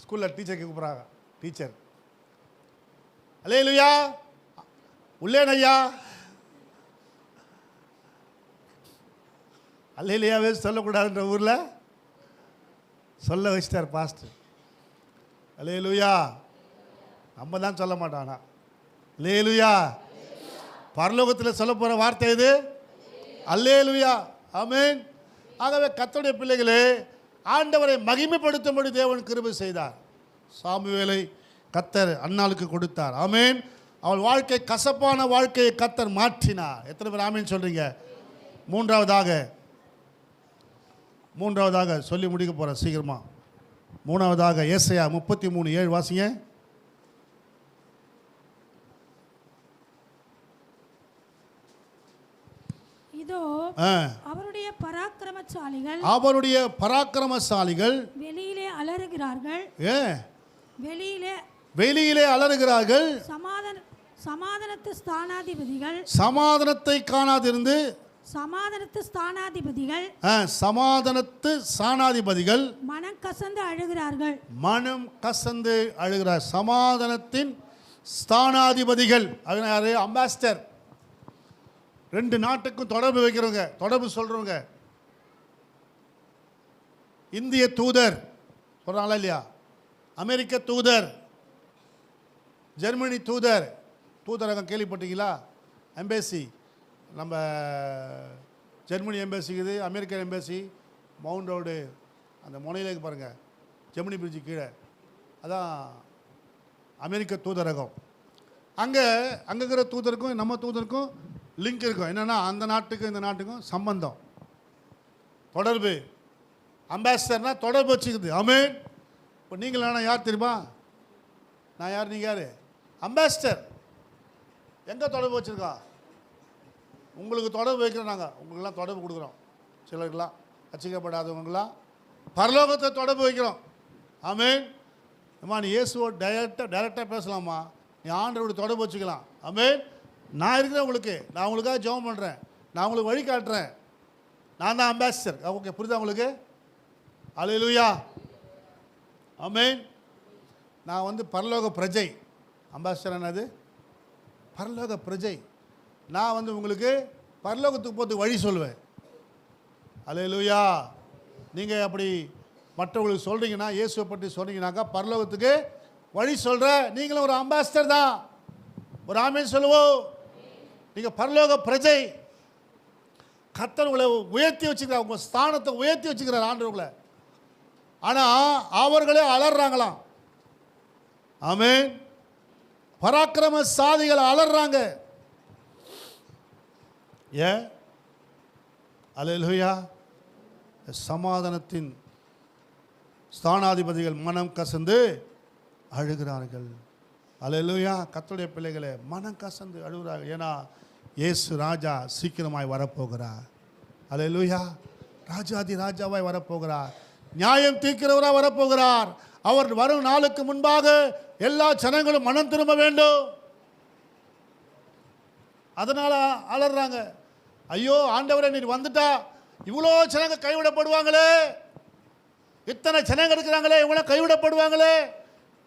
ஸ்கூலில் டீச்சருக்கு கூப்பிட்றாங்க. டீச்சர் அல்லேலூயா உள்ளேனையா. அல்லேலூயாவே சொல்லக்கூடாதுன்ற ஊரில் சொல்ல வச்சிட்டார் பாஸ்டர். அல்லேலூயா. நம்ம தான் சொல்ல மாட்டானா. அல்லேலூயா. பரலோகத்தில் சொல்ல போகிற வார்த்தை இது அல்லேலூயா. ஆமென். ஆகவே கர்த்தருடைய பிள்ளைகளே, ஆண்டவரை மகிமைப்படுத்தும்படி தேவன் கிருபை செய்தார். சாமுவேலை கர்த்தர் அன்னாளுக்கு கொடுத்தார். ஆமென். அவள் வாழ்க்கை, கசப்பான வாழ்க்கையை கர்த்தர் மாற்றினார். எத்தனை பேர் ஆமென் சொல்கிறீங்க? மூன்றாவதாக சொல்லி முடிக்க போகிறேன் சீக்கிரமாக. 3வதாக ஏசாயா 33:7 வாசிங்க. இதோ ஆ, அவருடைய பராக்கிரமசாலிகள் அவருடைய பராக்கிரமசாலிகள் வெளியிலே அலறுகிறார்கள். ஏ வெளியிலே வெளியிலே அலறுகிறார்கள். சமாதானத்து ஸ்தானாதிபதிகள் சமாதானத்தை காணாதிருந்து சமாதானத்து ஸ்தானாதிபதிகள் சமாதானத்து சாணாதிபதிகள் மனம் கசந்து அழுகிறார்கள். மனம் கசந்து அழுகிறார். சமாதானத்தின் ஸ்தானாதிபதிகள் அவங்க யாரு? அம்பாசிடர். ரெண்டு நாட்டுக்கும் தொடர்பு வைக்கிறவங்க, தொடர்பு சொல்றவங்க. இந்திய தூதர் சொல்றாங்களா இல்லையா? அமெரிக்க தூதர், ஜெர்மனி தூதர், தூதரகம் கேள்விப்பட்டீங்களா? எம்பேசி, நம்ம Germany எம்பேசிக்குது, American embassy mount road அந்த முனையிலேக்கு பாருங்கள், ஜெர்மனி பிரிட்ஜு கீழே, அதான் அமெரிக்க தூதரகம். அங்கே இருக்கிற தூதருக்கும் நம்ம தூதருக்கும் லிங்க் இருக்கும். என்னென்னா அந்த நாட்டுக்கும் இந்த நாட்டுக்கும் சம்பந்தம், தொடர்பு. அம்பாசிடர்னால் தொடர்பு வச்சுக்குது. ஆமென். இப்போ நீங்கள் யார் தெரியுமா? நான் யார், நீங்கள் யார்? அம்பாசிடர். எங்கே தொடர்பு வச்சுருக்கோம்? உங்களுக்கு தொடர்பு வைக்கிறோம். நாங்கள் உங்களுக்கெல்லாம் தொடர்பு கொடுக்குறோம். சிலருக்கெல்லாம் ரட்சிக்கப்படாதவங்களாம் பரலோகத்தை தொடர்பு வைக்கிறோம். ஆமென். அம்மா நீ இயேசுவை டைரெக்டாக பேசலாமா? நீ ஆண்டவரோட தொடர்பு வச்சுக்கலாம். ஆமென். நான் இருக்கிறேன் உங்களுக்கு, நான் உங்களுக்காக ஜெபம் பண்ணுறேன், நான் உங்களுக்கு வழி காட்டுறேன். நான் தான் அம்பாசிடர். ஓகே, புரியுதா உங்களுக்கு? அல்லேலூயா. ஆமென். நான் பரலோக பிரஜை. அம்பாசிடர் என்னது? பரலோக பிரஜை. நான் உங்களுக்கு பரலோகத்துக்கு போகிறதுக்கு வழி சொல்லுவேன். அல்லேலூயா. நீங்கள் அப்படி மற்றவங்களுக்கு சொல்கிறீங்கன்னா, இயேசுவை பற்றி சொன்னீங்கன்னாக்கா பரலோகத்துக்கு வழி சொல்கிற நீங்களும் ஒரு அம்பாசிடர் தான். ஒரு ஆமென் சொல்லுவோம். நீங்கள் பரலோக பிரஜை. கர்த்தர் உங்களை உயர்த்தி வச்சுக்கிறார், உங்கள் ஸ்தானத்தை உயர்த்தி வச்சுக்கிறார் ஆண்டவர்களை. ஆனால் அவர்களே அலறாங்களாம். ஆமென். பராக்கிரமசாலிகள் அலறாங்க. ஏன்? அல்லேலூயா. சமாதானத்தின் ஸ்தானாதிபதிகள் மனம் கசந்து அழுகிறார்கள். அல்லேலூயா. கர்த்தருடைய பிள்ளைகளே, மனம் கசந்து அழுகிறார்கள். ஏன்னா இயேசு ராஜா சீக்கிரமாய் வரப்போகிறார். அல்லேலூயா. ராஜாதி ராஜாவாய் வரப்போகிறார். நியாயம் தீர்க்கிறவராக வரப்போகிறார். அவர் வரும் நாளுக்கு முன்பாக எல்லா ஜனங்களும் மனம் திரும்ப வேண்டும். அதனால் அலறாங்க. ஐயோ ஆண்டவரே, நீர் வந்துட்டா இவ்வளோ ஜனங்க கைவிடப்படுவாங்களே, இத்தனை ஜனங்க இருக்கிறாங்களே, இவங்கள கைவிடப்படுவாங்களே.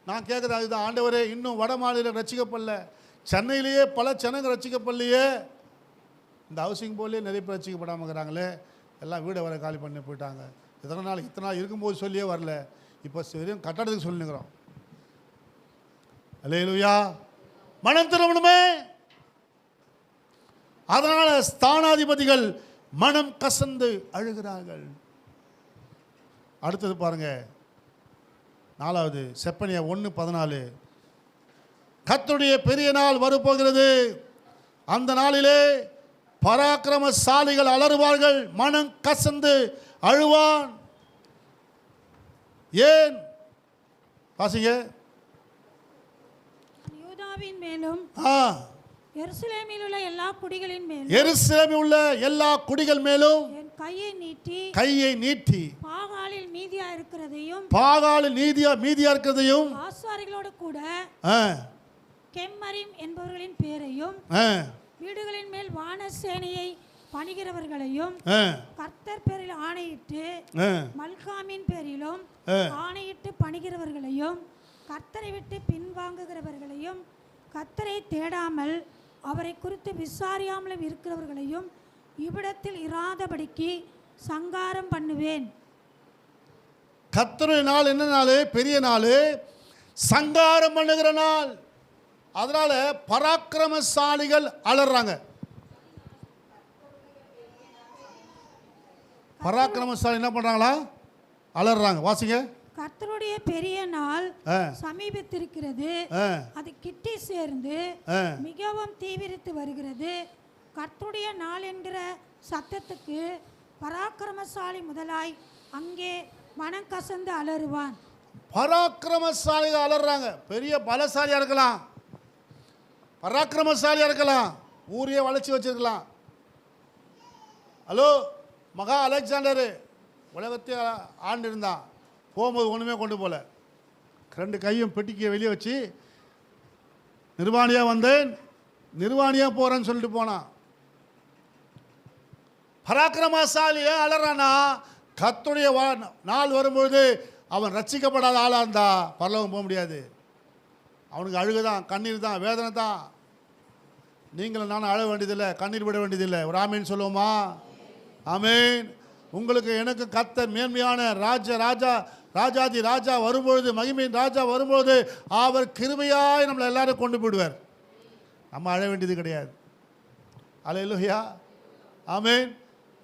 நான் கேட்குறேன் அதுதான், ஆண்டவரே இன்னும் வட மாநிலம் ரசிக்கப்படல, சென்னையிலேயே பல ஜனங்க ரசிக்கப்படலையே, இந்த ஹவுசிங் போர்ட்லேயே நிறைய பேர் ரசிக்கப்படாமல் இருக்கிறாங்களே, எல்லாம் வீடை வர காலி பண்ணி போயிட்டாங்க. இத்தனை நாள் இருக்கும்போது சொல்லியே வரல, இப்போ சரியும் கட்டடத்துக்கு சொல்லினுக்கிறோம். அல்லேலூயா. மனம் திரும்பணுமே. அதனால ஸ்தானாதிபதிகள் மனம் கசந்து அழுகிறார்கள். அடுத்தது பாருங்க, 4வது செப்பனியா 1:14. கர்த்தருடைய பெரிய நாள் வரப்போகிறது. அந்த நாளிலே பராக்கிரமசாலிகள் அலறுவார்கள், மனம் கசந்து அழுவான். ஏன்? வாசிங்க. யூதாவின் மேலும் எருசலேமில் உள்ள எல்லா குடிகளின் மேலும், எருசலேமில் உள்ள எல்லா குடிகள் மேலும் என் கையை நீட்டி பாகாலில் மீதியா இருக்கிறதையும் ஆசாரிகளோடு கூட கெம்மரிம் என்பவர்களின் பேரையும் வீடுகளின் மேல் வானசேனையை பணிகிறவர்களையும் கர்த்தர் பேரில் ஆணையிட்டு மல்காமின் பேரிலும் ஆணையிட்டு பணிகிறவர்களையும் கர்த்தரை விட்டு பின்வாங்குகிறவர்களையும் கர்த்தரை தேடாமல் அவரை குறித்து விசாரியாமலும் இருக்கிறவர்களையும் இவ்விடத்தில் இராதபடிக்கு சங்காரம் பண்ணுவேன். கர்த்தருடைய நாள் என்ன நாள்? பெரிய நாள், சங்காரம் பண்ணுகிற நாள். அதனால பராக்கிரமசாலிகள் அலறாங்க. பராக்கிரமசாலி என்ன பண்றாங்களா? அலறாங்க. வாசிங்க. கர்த்தருடைய பெரிய நாள் சமீபித்திருக்கிறது, அது கிட்டி சேர்ந்து மிகவும் தீவிரித்து வருகிறது. கர்த்தருடைய நாள் என்கிற சத்தத்துக்கு பராக்கிரமசாலி முதலாய் அங்கே மனம் கசந்து அலறுவான். பராக்கிரமசாலிகள் அலறாங்க. பெரிய பலசாலியா இருக்கலாம், பராக்கிரமசாலியா இருக்கலாம், ஊரையே வளைச்சி வச்சிருக்கலாம், ஹலோ, மகா அலெக்சாண்டரு உலகத்தை ஆண்டு இருந்தான். போகும்போது ஒன்றுமே கொண்டு போகல. 2 கையும் பெட்டிக்கு வெளியே வச்சு நிர்வாணியாக வந்தேன், நிர்வாணியாக போகிறேன்னு சொல்லிட்டு போனான். பராக்கிரமசாலியே அலறானா, கர்த்தருடைய நாள் வரும்பொழுது அவன் ரட்சிக்கப்படாத ஆளாக இருந்தா பரலோகம் போக முடியாது. அவனுக்கு அழுகு தான், கண்ணீர் தான், வேதனை தான். நீங்களும் நானும் அழ வேண்டியதில்லை, கண்ணீர் விட வேண்டியதில்லை. ஒரு ஆமீன் சொல்லுவோமா? ஆமீன். உங்களுக்கு எனக்கு கர்த்தர் மேன்மையான ராஜாதி ராஜா வரும்பொழுது, மகிமையின் ராஜா வரும்பொழுது அவர் கிருபையாய் நம்மளை எல்லாரும் கொண்டு போயிடுவார். நம்ம அழ வேண்டியது கிடையாது. அல்லேலூயா, ஆமீன்.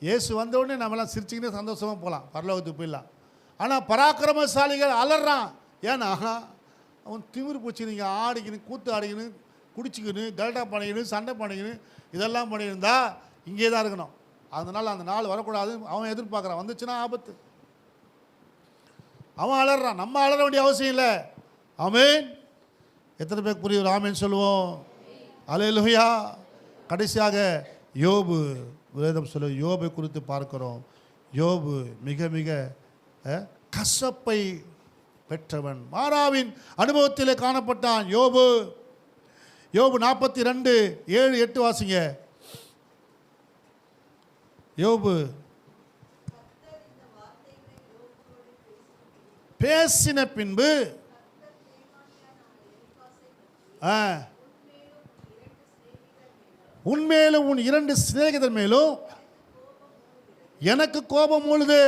இயேசு வந்தவுடனே நம்மளாம் சிரிச்சுக்கிட்டு சந்தோஷமாக போகலாம், பரலோகத்துக்கு போயிடலாம். ஆனால் பராக்கிரமசாலிகள் அலறான். ஏன்னா அவன் திமிரு பூச்சி நீங்கள் ஆடிக்கணும், கூத்து ஆடிக்கணும், குடிச்சிக்கணும், கலட்டா பண்ணிக்கணும், சண்டை பண்ணிக்கணும், இதெல்லாம் பண்ணியிருந்தா இங்கே தான் இருக்கணும். அதனால் அந்த நாள் வரக்கூடாது அவன் எதிர்பார்க்குறான். வந்துச்சுன்னா ஆபத்து. அவன் அலறான், நம்ம அலற வேண்டிய அவசியம் இல்லை. ஆமீன். எத்தனை பேருக்கு புரியுது? ஆமீன் சொல்லுவோம். அல்லேலூயா. கடைசியாக யோபு, வேதம் சொல்ல யோபை குறித்து பார்க்கிறோம். யோபு மிக மிக கசப்பை பெற்றவன், மாறாவின் அனுபவத்திலே காணப்பட்டான். யோபு 42:7-8 வாசிங்க. யோபு பேசின பின்பு உன்மேலும் உன் 2 சிநேகிதர் மேலும் எனக்கு கோபம் மூழுது.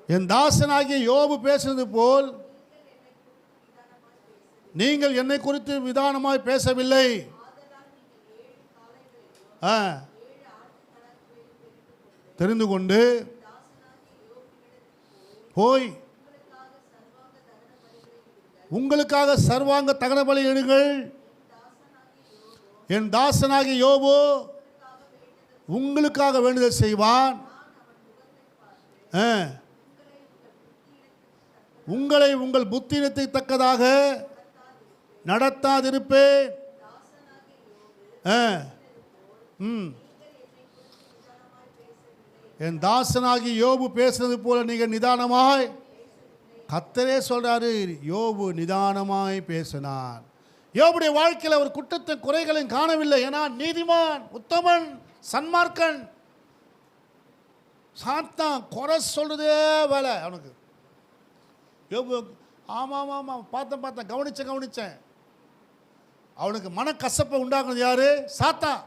என் தாசனாகிய யோபு பேசுவது போல் நீங்கள் என்னை குறித்து விதானமாய் பேசவில்லை. தெரிந்து கொண்டு போய் உங்களுக்காக சர்வாங்க தகன பலி இடுங்கள். என் தாசனாகிய யோபு உங்களுக்காக வேண்டுதல் செய்வான். உங்களை உங்கள் புத்தினத்தை தக்கதாக நடத்தாதிருப்பேன். என் தாசனாகி யோபு பேசுறது போல நீங்கள் நிதானமாய், கர்த்தரே சொல்றாரு, யோபு நிதானமாய் பேசினான். யோபுடைய வாழ்க்கையில் ஒரு குற்றத்தை குறைகளையும் காணவில்லை. ஏன்னா நீதிமான், உத்தமன், சன்மார்க்கன். சாத்தான் குறை சொல்றதே வேலை அவனுக்கு. யோபு ஆமாம் ஆமாம் பார்த்தேன் கவனிச்சேன். அவனுக்கு மனக்கசப்பை உண்டாக்குனது யாரு? சாத்தான்.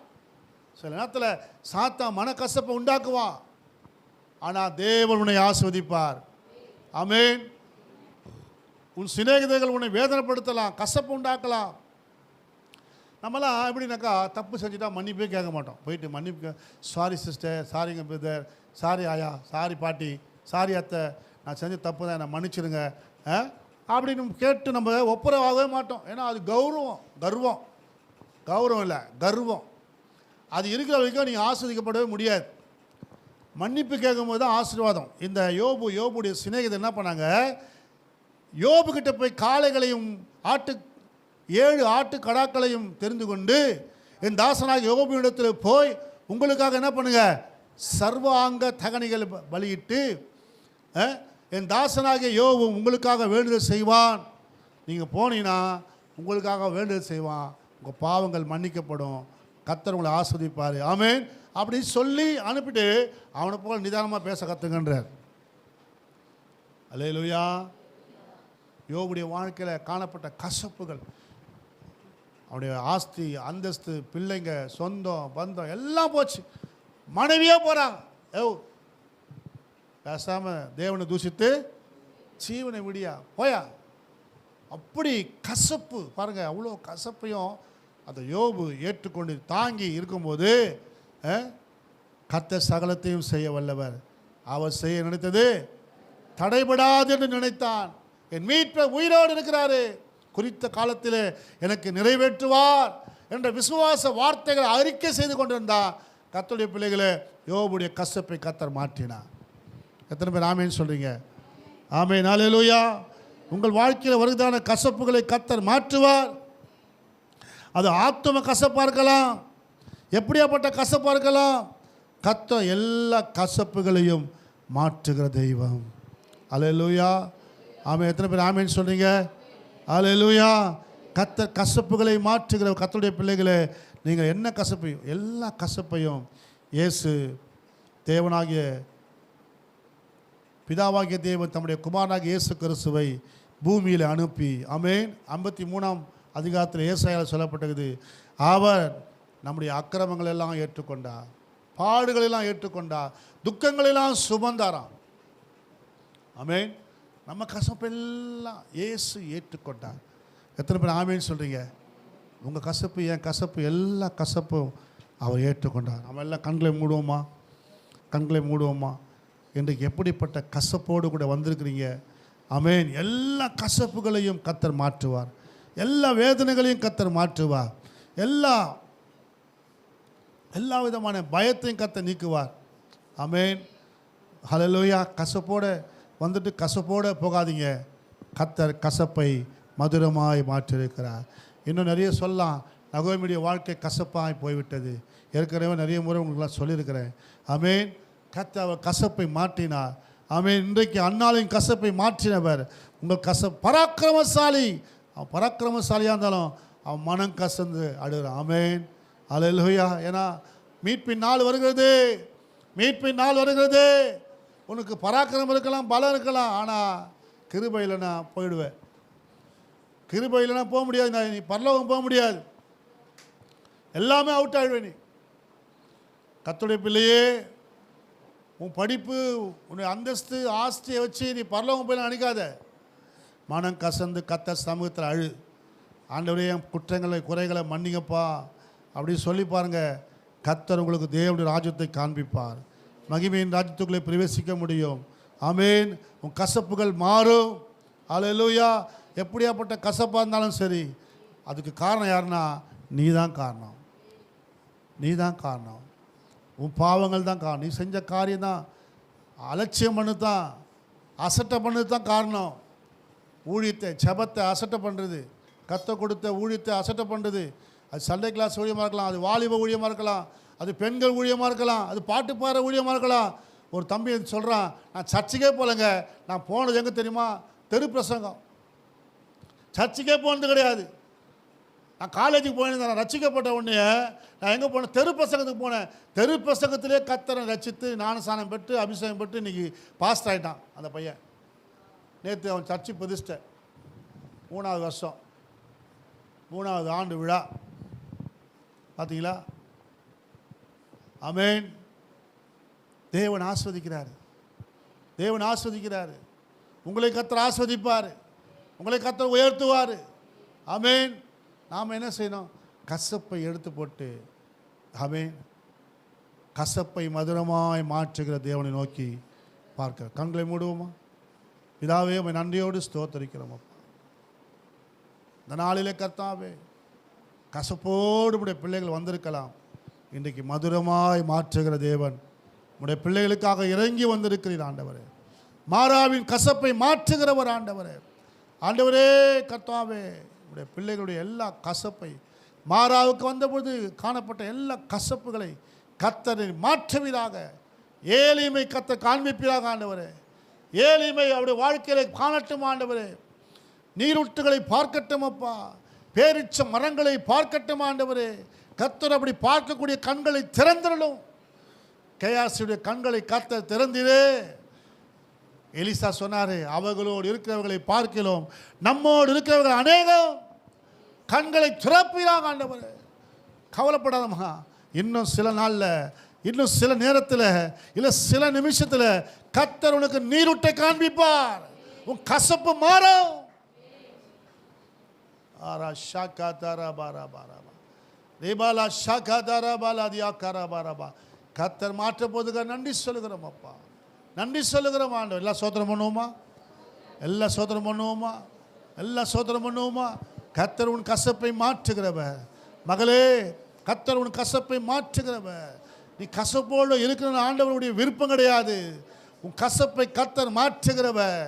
சில நேரத்தில் சாத்தான் மனக்கசப்பை உண்டாக்குவான். ஆனால் தேவன் உன்னை ஆசீர்வதிப்பார். ஆமென். உன் சிநேகிதர்கள் உன்னை வேதனைப்படுத்தலாம், கசப்பு உண்டாக்கலாம். நம்மளாம் எப்படின்னாக்கா தப்பு செஞ்சுட்டா மன்னிப்பே கேட்க மாட்டோம். போயிட்டு மன்னிப்பு, சாரி சிஸ்டர், சாரிங்க பிரதர், சாரி ஆயா, சாரி பாட்டி, சாரி அத்தை, நான் செஞ்ச தப்பு தான், என்னை மன்னிச்சிடுங்க அப்படின்னு கேட்டு நம்ம ஒப்புரவாகவே மாட்டோம். ஏன்னா அது கௌரவம் இல்லை, கர்வம். அது இருக்கிற வரைக்கும் நீங்கள் ஆஸ்வதிக்கப்படவே முடியாது. மன்னிப்பு கேட்கும்போது தான் ஆசீர்வாதம். இந்த யோபுடைய சிநேகிதர் என்ன பண்ணாங்க, யோபுக்கிட்ட போய் காளைகளையும் 7 ஆட்டு கடாக்களையும் தெரிந்து கொண்டு, என் தாசனாக யோபுவிடத்தில் போய் உங்களுக்காக என்ன பண்ணுங்க, சர்வாங்க தகனிகள் பலியிட்டு, என் தாசனாகிய யோபு உங்களுக்காக வேண்டுதல் செய்வான். நீங்கள் போனீங்கன்னா உங்களுக்காக வேண்டுதல் செய்வான், உங்கள் பாவங்கள் மன்னிக்கப்படும், கர்த்தர் உங்களை ஆஸ்வதிப்பார். ஆமென். அப்படி சொல்லி அனுப்பிட்டு அவனை போல் நிதானமாக பேச கற்றுங்கன்றார். அல்லேலூயா. யோபுடைய வாழ்க்கையில் காணப்பட்ட கசப்புகள், அவனுடைய ஆஸ்தி, அந்தஸ்து, பிள்ளைங்க, சொந்தம், பந்தம் எல்லாம் போச்சு. மனைவியே போகிறாங்க. பேசாமல் தேவனை தூஷித்து ஜீவனை விடியா போயா. அப்படி கசப்பு பாருங்க, அவ்வளோ கசப்பையும் அந்த யோபு ஏற்றுக்கொண்டு தாங்கி இருக்கும்போது, கர்த்தர் சகலத்தையும் செய்ய வல்லவர். அவர் செய்ய நினைத்தது தடைபடாது என்று நினைத்தான். என் மீட்பர் உயிரோடு இருக்கிறாரு, குறித்த காலத்தில் எனக்கு நிறைவேற்றுவார் என்ற விசுவாச வார்த்தைகளை அறிக்கை செய்து கொண்டிருந்தான். கர்த்தருடைய பிள்ளைகளை, யோபுடைய கசப்பை கர்த்தர் மாற்றினார். எத்தனை பேர் ஆமேன்னு சொல்றீங்க? ஆமென். அல்லேலூயா. உங்கள் வாழ்க்கையில் வருதான கசப்புகளை கர்த்தர் மாற்றுவார். அது ஆத்தும கசப்பாக இருக்கலாம், எப்படியாப்பட்ட கசப்பாக இருக்கலாம்? கர்த்தர் எல்லா கசப்புகளையும் மாற்றுகிற தெய்வம். அல்லேலூயா. ஆமென். எத்தனை பேர் ஆமென் சொல்கிறீங்க? அல்லேலூயா. கர்த்தர் கசப்புகளை மாற்றுகிற கர்த்தருடைய பிள்ளைகளே, நீங்கள் என்ன கசப்பையும் எல்லா கசப்பையும் இயேசு தேவனாகிய பிதாவாகிய தேவன் தம்முடைய குமாரனாகிய இயேசு கிறிஸ்துவை பூமியில் அனுப்பி, ஆமென், 53ஆம் அதிகாரத்தில் ஏசாயாவில் சொல்லப்பட்டது, அவர் நம்முடைய அக்கிரமங்கள் எல்லாம் ஏற்றுக்கொண்டார், பாடுகளெல்லாம் ஏற்றுக்கொண்டார், துக்கங்களெல்லாம் சுமந்தாராம். ஆமென். நம்ம கசப்பெல்லாம் இயேசு ஏற்றுக்கொண்டார். எத்தனை பேர் ஆமென் சொல்கிறீங்க? உங்கள் கசப்பு, என் கசப்பு, எல்லா கசப்பும் அவர் ஏற்றுக்கொண்டார். நம்ம எல்லாம் கண்களை மூடுவோமா? கண்களை மூடுவோமா? இன்றைக்கு எப்படிப்பட்ட கசப்போடு கூட வந்திருக்கிறீங்க? ஆமென். எல்லா கசப்புகளையும் கர்த்தர் மாற்றுவார், எல்லா வேதனைகளையும் கர்த்தர் மாற்றுவார், எல்லா விதமான பயத்தையும் கர்த்தர் நீக்குவார். ஆமென். ஹல்லேலூயா. கசப்போடு வந்துட்டு கசப்போடு போகாதீங்க. கர்த்தர் கசப்பை மதுரமாய் மாற்றிருக்கிறார். இன்னும் நிறைய சொல்லலாம். நகோமியுடைய வாழ்க்கை கசப்பாய் போய்விட்டது. ஏற்கனவே நிறைய முறை உங்களுக்குலாம் சொல்லியிருக்கிறேன். ஆமென். கர்த்தர் அவர் கசப்பை மாற்றினார். ஆமென். இன்றைக்கு அன்னாளின் கசப்பை மாற்றினவர் உங்கள் பராக்கிரமசாலி. அவன் பராக்கிரமசாலியாக இருந்தாலும் அவன் மனம் கசந்து அழுகிறான். ஆமென். அல்லேலூயா. ஏன்னா மீட்பின் நாள் வருகிறது, மீட்பின் நாள் வருகிறது. உனக்கு பராக்கிரமம் இருக்கலாம், பலம் இருக்கலாம், ஆனால் கிருபை இல்லைன்னா போயிடுவேன். கிருபை இல்லைன்னா போக முடியாது. நீ பரலோகம் போக முடியாது. எல்லாமே அவுட் ஆகிடுவேன். நீ கர்த்தருடைய பிள்ளையே, உன் படிப்பு, உன்னுடைய அந்தஸ்து, ஆஸ்தியை வச்சு நீ பரலோகம் போய் நினைக்காத. மனம் கசந்து கர்த்தர் சமூகத்தில் அழு. ஆண்டவரே, என் குற்றங்களை குறைகளை மன்னிங்கப்பா அப்படின்னு சொல்லி பாருங்கள். கர்த்தர் உங்களுக்கு தேவனுடைய ராஜ்யத்தை காண்பிப்பார். மகிமையின் ராஜ்யத்துக்குள்ளே பிரவேசிக்க முடியும். ஆமென். உன் கசப்புகள் மாறும். அல்லேலூயா. எப்படியாப்பட்ட கசப்பாக இருந்தாலும் சரி, அதுக்கு காரணம் யாருன்னா நீ தான் காரணம். நீ தான் காரணம். உன் பாவங்கள் தான் காரணம். நீ செஞ்ச காரியம் தான், அலட்சியம் பண்ணு தான், அசட்டை பண்ணது தான் காரணம். ஊழியத்தை, ஜெபத்தை அசட்டை பண்ணுறது, கர்த்தர் கொடுத்த ஊழியத்தை அசட்டை பண்ணுறது. அது சண்டே கிளாஸ் ஊழியமாக இருக்கலாம், அது வாலிப ஊழியமாக இருக்கலாம், அது பெண்கள் ஊழியமாக இருக்கலாம், அது பாட்டு பாடுற ஊழியமாக இருக்கலாம். ஒரு தம்பி சொல்கிறான், நான் சர்ச்சுக்கே போகலைங்க, நான் போனது எங்கே தெரியுமா? தெரு பிரசங்கம். சர்ச்சுக்கே போனது கிடையாது. நான் காலேஜுக்கு போயிருந்தேன், நான் ரட்சிக்கப்பட்ட உடனே நான் எங்கே போனேன்? தெரு பிரசங்கத்துக்கு போனேன். தெரு பிரசங்கத்திலே கர்த்தரை ரட்சித்து ஞானஸ்நானம் பெற்று அபிஷேகம் பெற்று இன்றைக்கி பாஸ்ட் ஆகிட்டான் அந்த பையன். நேற்று அவன் சர்ச்சு பிரதிஷ்டை, 3வது வருஷம், 3வது ஆண்டு விழா. பார்த்தீங்களா? ஆமென். தேவன் ஆஸ்வதிக்கிறார், தேவன் ஆஸ்வதிக்கிறார். உங்களை கர்த்தர் ஆஸ்வதிப்பார், உங்களை கர்த்தர் உயர்த்துவார். ஆமென். நாம் என்ன செய்யணும்? கசப்பை எடுத்து போட்டு, ஆமென், கசப்பை மதுரமாய் மாற்றுகிற தேவனை நோக்கி பார்க்க. கண்களை மூடுவோமா? பிதாவே, உம்மை நன்றியோடு ஸ்தோத்தரிக்கிறோம் அப்பா. இந்த நாளிலே கர்த்தாவே, கசப்போடு உடைய பிள்ளைகள் வந்திருக்கலாம். இன்றைக்கு மதுரமாய் மாற்றுகிற தேவன் உடைய பிள்ளைகளுக்காக இறங்கி வந்திருக்கிறீர் ஆண்டவரே. மாறாவின் கசப்பை மாற்றுகிறவர் ஆண்டவரே. ஆண்டவரே கர்த்தாவே, உடைய பிள்ளைகளுடைய எல்லா கசப்பை, மாறாவுக்கு வந்தபோது காணப்பட்ட எல்லா கசப்புகளை கர்த்தரை மாற்றுவீராக. ஏளிமை கர்த்தர் காண்பிப்பீராக ஆண்டவரே. ஏளிமை அவருடைய வாழ்க்கையில காணட்டும் ஆண்டவரே. நீரூற்றுகளை பார்க்கட்டும் அப்பா. பேரிச்ச மரங்களை பார்க்கட்டும் ஆண்டவரே. கர்த்தர் அப்படி பார்க்கக்கூடிய கண்களை திறந்திரலும். கேயாசியுடைய கண்களை கர்த்தர் திறந்திரே. எலிசா சொன்னாரே, அவர்களோடு இருக்கிறவர்களை பார்க்கிறோம், நம்மோடு இருக்கிறவர்கள் அநேகம். கண்களை திறப்பீராக ஆண்டவரே. கவலைப்படாதம்மா. இன்னும் சில நாளில், இன்னும் சில நேரத்தில், இல்லை சில நிமிஷத்தில் கர்த்தர் உனக்கு நீரூட்டை காண்பிப்பார். உன் கசப்பு மாறும். ஆரா ஷாக்கா தாரா பாரா பாராபா ரேபாலா ஷாக்கா தாரா பாலா தியா காரா பாராபா. கர்த்தர் மாற்ற போதுக நன்றி சொல்லுகிறோம் அப்பா, நன்றி சொல்லுகிறோம் ஆண்டவர். எல்லாம் சோத்திரம் பண்ணுவோமா? எல்லாம் சோத்திரம் பண்ணுவோமா? எல்லாம் சோத்திரம் பண்ணுவோமா? கர்த்தர் உன் கசப்பை மாற்றுகிறவர். மகளே, கர்த்தர் உன் கசப்பை மாற்றுகிறவர். நீ கசப்போடு இருக்கிற ஆண்டவருடைய விருப்பம் கிடையாது. உன் கசப்பை கர்த்தர் மாற்றுகிறவர்,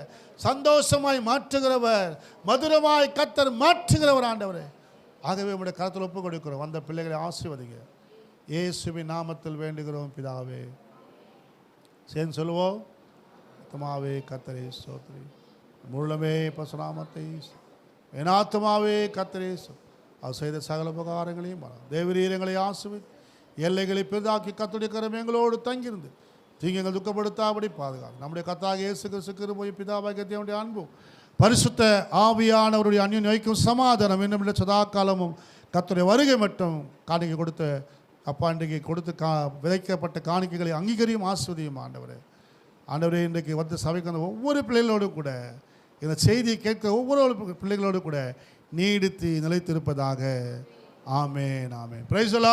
சந்தோஷமாய் மாற்றுகிறவர், மதுரமாய் கர்த்தர் மாற்றுகிறவர் ஆண்டவரே. ஆகவே உங்களுடைய கருத்தில் ஒப்பு கொடுக்கிறோம். வந்த பிள்ளைகளை ஆசீர்வதிங்க. இயேசுவின் நாமத்தில் வேண்டுகிறோம் பிதாவே. சேர்ந்து சொல்லுவோம். ஆத்துமாவே கர்த்தரை ஸ்தோத்திரி, முழுமே பசுநாமத்தை என் ஆத்துமாவே கர்த்தரை அவர் செய்த சகல உபகாரங்களையும் தேவரீரங்களை ஆசீர்வதித்து எல்லைகளை பெரிதாக்கி கர்த்தருடைய கரம் எங்களோடு தங்கியிருந்து தீங்கங்கள் துக்கப்படுத்தாபடி பாதுகாக்கும். நம்முடைய கர்த்தராகிய இயேசு கிறிஸ்து கிருபையும் பிதாவாகிய தேவனுடைய அன்பும் பரிசுத்த ஆவியானவருடைய அந்யோன்யம் வைக்கும் சமாதானம் என்னும் சதா காலமும் கர்த்தருடைய வருகை மட்டும் காணிக்கை கொடுத்த அப்பாண்டிகை கொடுத்து விதைக்கப்பட்ட காணிக்கைகளை அங்கீகரியும் ஆஸ்வதியும் ஆண்டவரே. ஆண்டவரே, இன்றைக்கு வந்து சபைக்கு வந்த ஒவ்வொரு பிள்ளைகளோடு கூட இந்த செய்தியை கேட்க ஒவ்வொரு பிள்ளைகளோடு கூட நீடித்து நிலைத்திருப்பதாக. ஆமென், ஆமென். Praise the Lord.